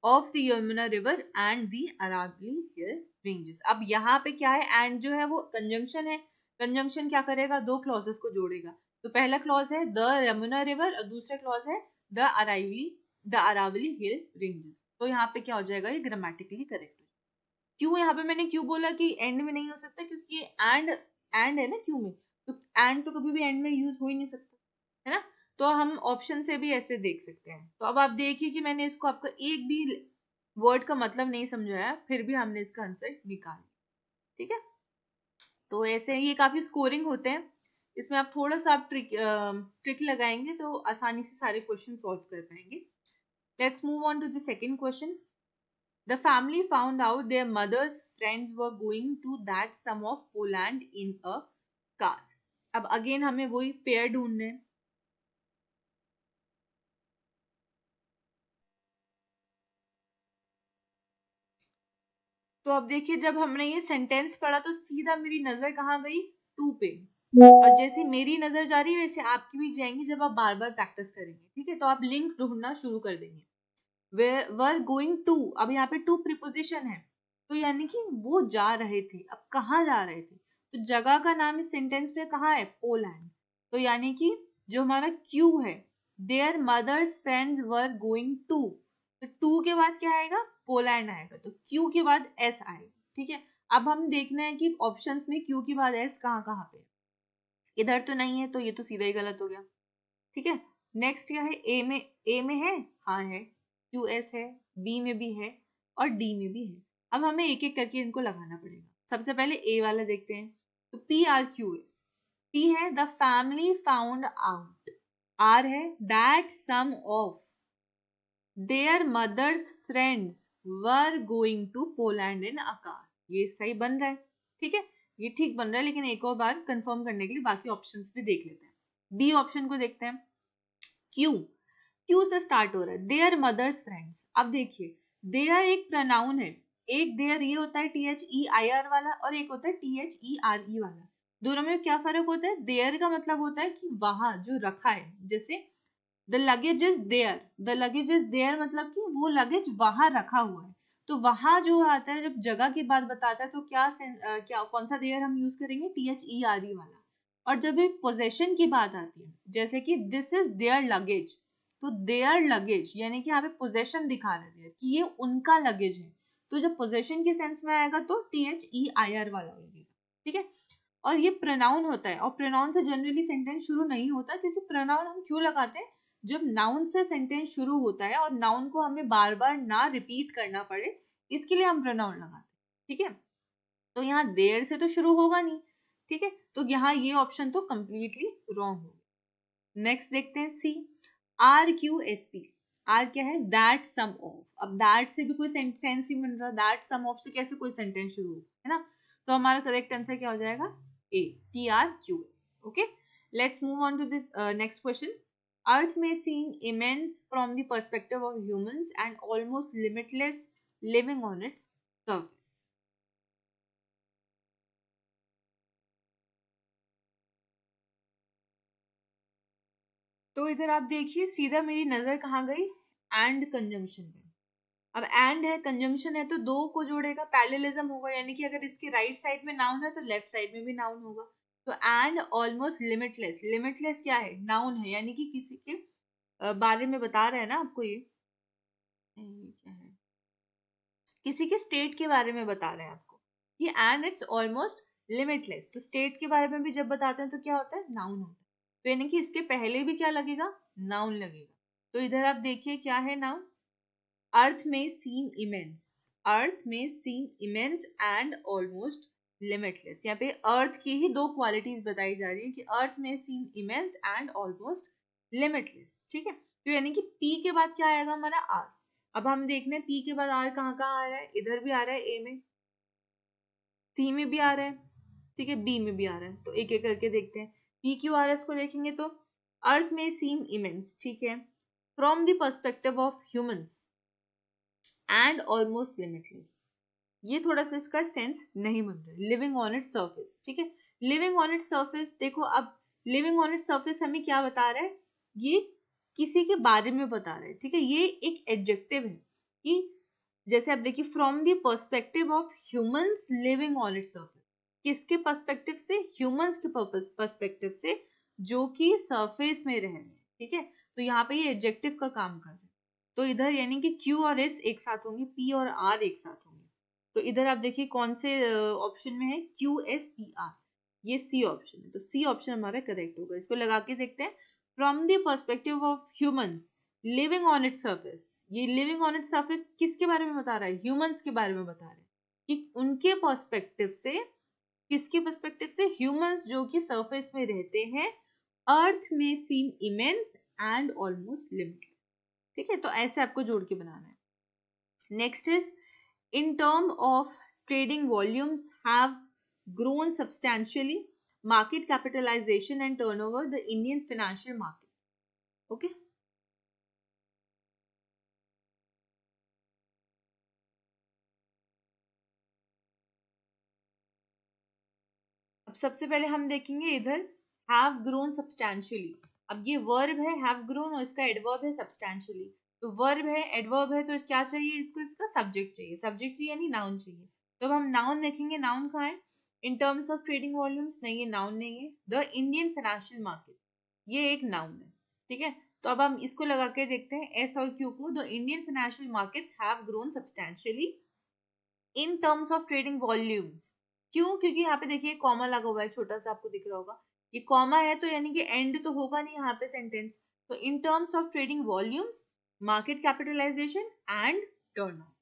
of the Yamuna river and the Aravali hill ranges, अब यहाँ पे क्या है, एंड जो है वो कंजंक्शन है, कंजंक्शन क्या करेगा, दो क्लॉजेस को जोड़ेगा, तो पहला क्लॉज है द यमुना रिवर और दूसरा क्लॉज है द अरावली हिल रेंजेस, तो यहाँ पे क्या हो जाएगा, ये ग्रामेटिकली करेक्ट। क्यों यहाँ पे मैंने क्यों बोला कि एंड में नहीं हो सकता, क्योंकि ये एंड है ना क्यों में, तो एंड तो कभी भी एंड में यूज हो ही नहीं सकता, है ना, तो हम ऑप्शन से भी ऐसे देख सकते हैं। तो अब आप देखिए कि मैंने इसको आपका एक भी वर्ड का मतलब नहीं समझाया, फिर भी हमने इसका आंसर निकाल, ठीक है। तो ऐसे ये काफी स्कोरिंग होते हैं, इसमें आप थोड़ा सा आप ट्रिक लगाएंगे तो आसानी से सारे क्वेश्चन सॉल्व कर पाएंगे. Let's move on to the second question. The family found out their mother's friends were going to that some of Poland in a car. अब अगेन हमें वही पेयर ढूंढने हैं. तो अब देखिए, जब हमने ये सेंटेंस पढ़ा तो सीधा मेरी नजर कहाँ गई? टू पे. और जैसे मेरी नजर जा रही है वैसे आपकी भी जाएंगी जब आप बार बार प्रैक्टिस करेंगे. ठीक है, तो आप लिंक ढूंढना शुरू कर देंगे. वर गोइंग टू, अब यहाँ पे टू प्रीपोजिशन है, तो यानी कि वो जा रहे थे. अब कहाँ जा रहे थे? तो जगह का नाम इस सेंटेंस में कहाँ है? पोलैंड. तो यानी कि जो हमारा क्यू है, their mother's friends were going to, तो टू के बाद क्या आएगा? पोलैंड आएगा. तो क्यू के बाद एस आएगा. ठीक है, अब हम देखना है कि ऑप्शंस में क्यू के बाद एस कहाँ कहाँ पे. इधर तो नहीं है, तो ये तो सीधा ही गलत हो गया. ठीक है, नेक्स्ट क्या है? ए में है, हाँ है. क्यू एस है, बी में भी है और डी में भी है. अब हमें एक एक करके इनको लगाना पड़ेगा. सबसे पहले ए वाला देखते हैं. तो P R Q S. P है the family found out. R है that some of their mother's friends were going to Poland in a car. ये सही बन रहा है. ठीक है, ये ठीक बन रहा है, लेकिन एक और बार कंफर्म करने के लिए बाकी ऑप्शंस भी देख लेते हैं. बी ऑप्शन को देखते हैं. क्यू, क्यू से स्टार्ट हो रहा है. Their mother's friends. अब देखिए, देयर एक प्रोनाउन है. एक देयर ये होता है T H E I R वाला, और एक होता है T H E R E वाला. दोनों में क्या फर्क होता है? देयर का मतलब होता है कि वहां जो रखा है. जैसे the luggage is there, the luggage is there मतलब कि वो लगेज वहां रखा हुआ है. तो वहां जो आता है, जब जगह की बात बताता है, तो क्या कौन सा देयर हम यूज करेंगे? T H E R E वाला. और जब एक पोजेशन की बात आती है, जैसे कि दिस इज देयर लगेज, तो देयर लगेज यानी कि यहाँ पे पोजेशन दिखा रहे हैं कि ये उनका लगेज है. तो जब पोजेशन के सेंस में आएगा तो T H E I R वाला लगेगा. ठीक है, और ये प्रोनाउन होता है, और प्रोनाउन से जनरली सेंटेंस शुरू नहीं होता, क्योंकि प्रोनाउन हम क्यों लगाते हैं? जब नाउन से सेंटेंस शुरू होता है और नाउन को हमें बार बार ना रिपीट करना पड़े, इसके लिए हम प्रोनाउन लगाते हैं. ठीक है, तो यहाँ देयर से तो शुरू होगा नहीं. ठीक है, तो यहाँ ये ऑप्शन तो कंप्लीटली रॉन्ग होगा. नेक्स्ट देखते हैं C. R Q S P. R क्या है? That some of. अब दैट से भी कोई सेंस ही मिल रहा. दैट सम ऑफ से कैसे कोई सेंटेंस शुरू हो, है ना? तो हमारा करेक्ट आंसर क्या हो जाएगा? A, T R Q S. Okay, let's move on to the next question. Earth may seem immense from the perspective of humans and almost limitless living on its surface. तो इधर आप देखिए, सीधा मेरी नजर कहाँ गई? एंड कंजंक्शन पे. अब एंड है, कंजंक्शन है, तो दो को जोड़ेगा, पैरेललिज्म होगा. यानी कि अगर इसके राइट साइड में नाउन है तो लेफ्ट साइड में भी नाउन होगा. तो एंड ऑलमोस्ट लिमिटलेस. लिमिटलेस क्या है? नाउन है, यानी कि किसी के बारे में बता रहे हैं ना आपको. ये क्या है? किसी के स्टेट के बारे में बता रहे हैं आपको. ये एंड इट्स ऑलमोस्ट लिमिटलेस. तो स्टेट के बारे में भी जब बताते हैं तो क्या होता है? नाउन होता है. तो यानी कि इसके पहले भी क्या लगेगा? नाउन लगेगा. तो इधर आप देखिए क्या है नाउन? अर्थ में सीम इमेंस. अर्थ में सीम इमेंस एंड ऑलमोस्ट लिमिटलेस. यहाँ पे अर्थ की ही दो क्वालिटीज बताई जा रही है कि अर्थ में सीम इमेंस एंड ऑलमोस्ट लिमिटलेस. ठीक है, तो यानी कि पी के बाद क्या आएगा हमारा? आर. अब हम देखने हैं पी के बाद आर कहाँ कहाँ आ रहा है. इधर भी आ रहा है, ए में, सी में भी आ रहा है. ठीक है, बी में भी आ रहा है. तो एक एक करके देखते हैं. पी क्यू आर एस को देखेंगे तो अर्थ में सीम इमेंस. ठीक है, from the perspective of humans and almost limitless. ये थोड़ा सा इसका सेंस नहीं बन रहा है. Living on it surface. ठीक है, लिविंग ऑन इट सर्फेस. देखो, अब लिविंग ऑन इट सर्फेस हमें क्या बता रहा है? ये किसी के बारे में बता रहा है. ठीक है, ये एक एडजेक्टिव है कि जैसे आप देखिए, from the perspective of humans living on it surface. किसके पर्सपेक्टिव से? ह्यूमंस के पर्सपेक्टिव से, जो कि सरफेस में रह रहे हैं. ठीक है, तो यहाँ पे ये एडजेक्टिव का काम कर रहे हैं. तो इधर यानी कि क्यू और एस एक साथ होंगे, पी और आर एक साथ होंगे. तो इधर आप देखिए कौन से ऑप्शन में है? Q S P are. ये सी ऑप्शन है. तो सी ऑप्शन हमारा करेक्ट होगा. इसको लगा के देखते हैं. From the perspective of humans living on it surface. ये लिविंग ऑन इट सर्फेस किसके बारे में बता रहा है? ह्यूमंस के बारे में बता रहा है कि उनके पर्सपेक्टिव से किसके पर्सपेक्टिव से? ह्यूमंस जो कि सरफेस में रहते हैं, अर्थ में सीम इमेंस एंड ऑलमोस्ट लिमिटेड। ठीक है, तो ऐसे आपको जोड़ के बनाना है। Next is in term of trading volumes have grown substantially, market capitalization and turnover, the Indian financial market. Okay. अब सबसे पहले हम देखेंगे इधर have grown substantially। अब ये वर्ब है have grown और इसका एडवर्ब है substantially। तो वर्ब है, एडवर्ब है, तो क्या चाहिए इसको? इसका सब्जेक्ट चाहिए। सब्जेक्ट चाहिए यानी नाउन चाहिए। तो अब हम नाउन देखेंगे, नाउन कहाँ है? इन टर्म्स ऑफ ट्रेडिंग वॉल्यूम्स, नहीं, ये नाउन नहीं है। द इंडियन फाइनेंशियल मार्केट, ये एक नाउन है। ठीक है, तो अब हम इसको लगा के देखते हैं एस और क्यू को। The Indian financial markets have grown substantially in terms of trading volumes. क्यों? क्योंकि यहाँ पे देखिए कॉमा लगा हुआ है, छोटा सा आपको दिख रहा होगा। ये कॉमा है तो यानी कि एंड तो होगा नहीं यहाँ पे सेंटेंस। तो in terms of trading volumes, market capitalisation and turnover.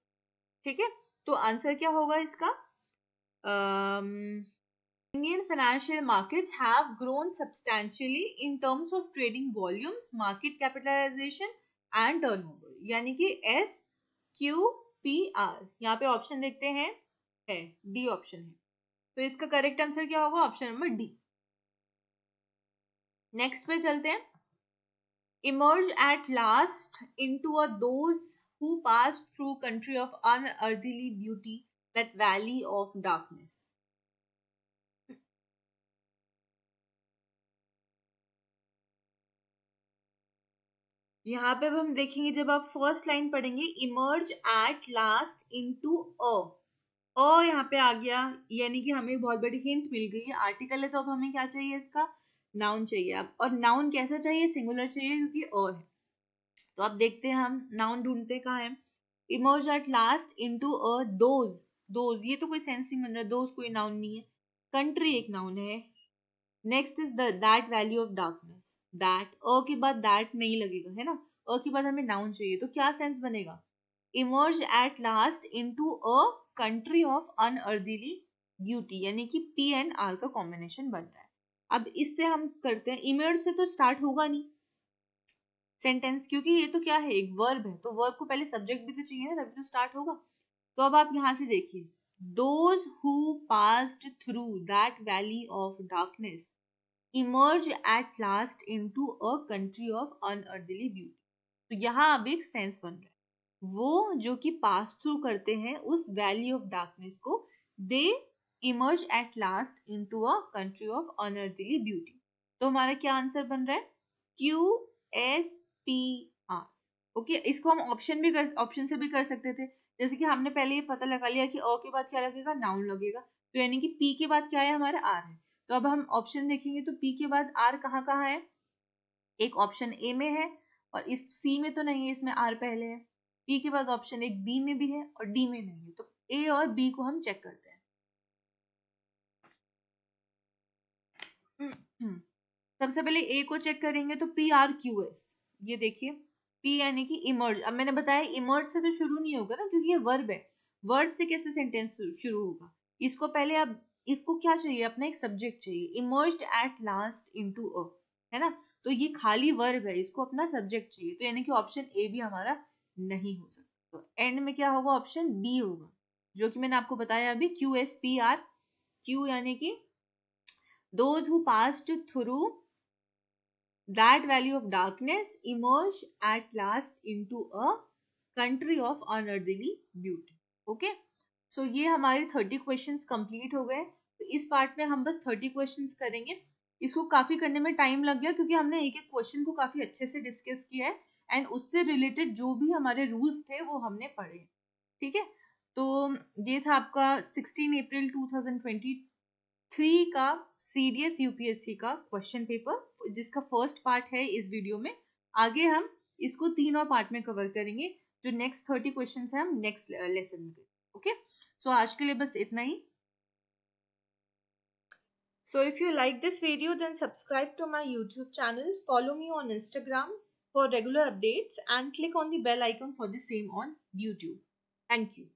ठीक है, तो आंसर क्या होगा इसका? Indian financial markets have grown substantially in terms of trading volumes, market capitalization and turnover। यानी कि S Q P R। यहाँ पे ऑप्शन देखते हैं, है डी ऑप्शन है। तो इसका करेक्ट आंसर क्या होगा? Option number D. नेक्स्ट पे चलते हैं। Emerge at last into a those who passed through country of unearthly beauty, that valley of darkness। यहाँ पे हम देखेंगे, जब आप फर्स्ट लाइन पढ़ेंगे, इमर्ज एट लास्ट इनटू अ यहाँ पे आ गया, यानी कि हमें बहुत बड़ी हिंट मिल गई है। आर्टिकल है तो अब हमें क्या चाहिए? इसका नाउन चाहिए। अब और नाउन कैसा चाहिए? सिंगुलर चाहिए, क्योंकि अ है। तो अब देखते हैं, हम नाउन ढूंढते कहाँ है। Emerge at last into a those, those ये तो कोई सेंस नहीं बन रहा, दोज कोई नाउन नहीं है। कंट्री एक नाउन है। Next is the that value of darkness, that अ के बाद दैट नहीं लगेगा, है ना। अ के बाद हमें नाउन चाहिए, तो क्या सेंस बनेगा? Emerge at last into a country of unearthly beauty, यानी कि पी एंड आर का कॉम्बिनेशन बन रहा है। अब इससे हम करते हैं, इमर्ज से तो स्टार्ट होगा नहीं सेंटेंस, क्योंकि ये तो क्या है? एक वर्ब है, तो वर्ब को पहले सब्जेक्ट भी तो चाहिए ना, तभी तो स्टार्ट होगा। तो अब आप यहाँ से देखिए, those who passed through that valley of darkness emerge at last into a country of unearthly beauty. तो यहाँ अब एक सेंस बन रहा है, वो जो कि पास थ्रू करते हैं उस वैली ऑफ डार्कनेस को, they emerge at last into a country of unearthly beauty. तो हमारा क्या आंसर बन रहा है? QSPR। ओके, इसको हम ऑप्शन से भी कर सकते थे। जैसे कि हमने पहले ये पता लगा लिया कि अ के बाद क्या लगेगा? नाउन लगेगा। तो यानी कि पी के बाद क्या है? हमारा आर है। तो अब हम ऑप्शन देखेंगे, तो पी के बाद आर कहाँ कहाँ है? एक ऑप्शन ए में है, और इस सी में तो नहीं है, इसमें आर पहले है। पी के बाद ऑप्शन एक बी में भी है और डी में नहीं है। तो ए और बी को हम चेक करते हैं। सबसे पहले ए को चेक करेंगे, तो PRQS, ये देखिए पी यानी कि इमर्ज। अब मैंने बताया इमर्ज से तो शुरू नहीं होगा ना, क्योंकि ये वर्ब है। वर्ब से कैसे सेंटेंस शुरू होगा? इसको पहले, अब इसको क्या चाहिए? अपना एक सब्जेक्ट चाहिए। इमर्ज्ड एट लास्ट इनटू अ, है ना। तो ये खाली वर्ब है, इसको अपना सब्जेक्ट चाहिए। तो यानी कि ऑप्शन ए भी हमारा नहीं हो सकता। तो एंड में क्या होगा? ऑप्शन बी होगा, जो कि मैंने आपको बताया अभी, QSPR। क्यू यानी कि those who passed through that valley of darkness emerge at last into a country of unearthly beauty। Okay, so ये हमारे 30 क्वेश्चंस कंप्लीट हो गए। तो इस पार्ट में हम बस 30 क्वेश्चंस करेंगे। इसको काफी करने में टाइम लग गया, क्योंकि हमने एक एक क्वेश्चन को काफी अच्छे से डिस्कस किया है, एंड उससे रिलेटेड जो भी हमारे रूल्स थे वो हमने पढ़े। ठीक है, तो ये था आपका 16 अप्रैल 2023 का CDS UPSC का क्वेश्चन पेपर, जिसका फर्स्ट पार्ट है इस वीडियो में। आगे हम इसको 3 और पार्ट में कवर करेंगे। जो नेक्स्ट 30 क्वेश्चंस हैं हम नेक्स्ट लेसन में करेंगे। ओके, सो आज के लिए बस इतना ही। So if you like this video, then subscribe to my YouTube channel, follow me on Instagram for regular updates, and click on the bell icon for the same on YouTube. Thank you.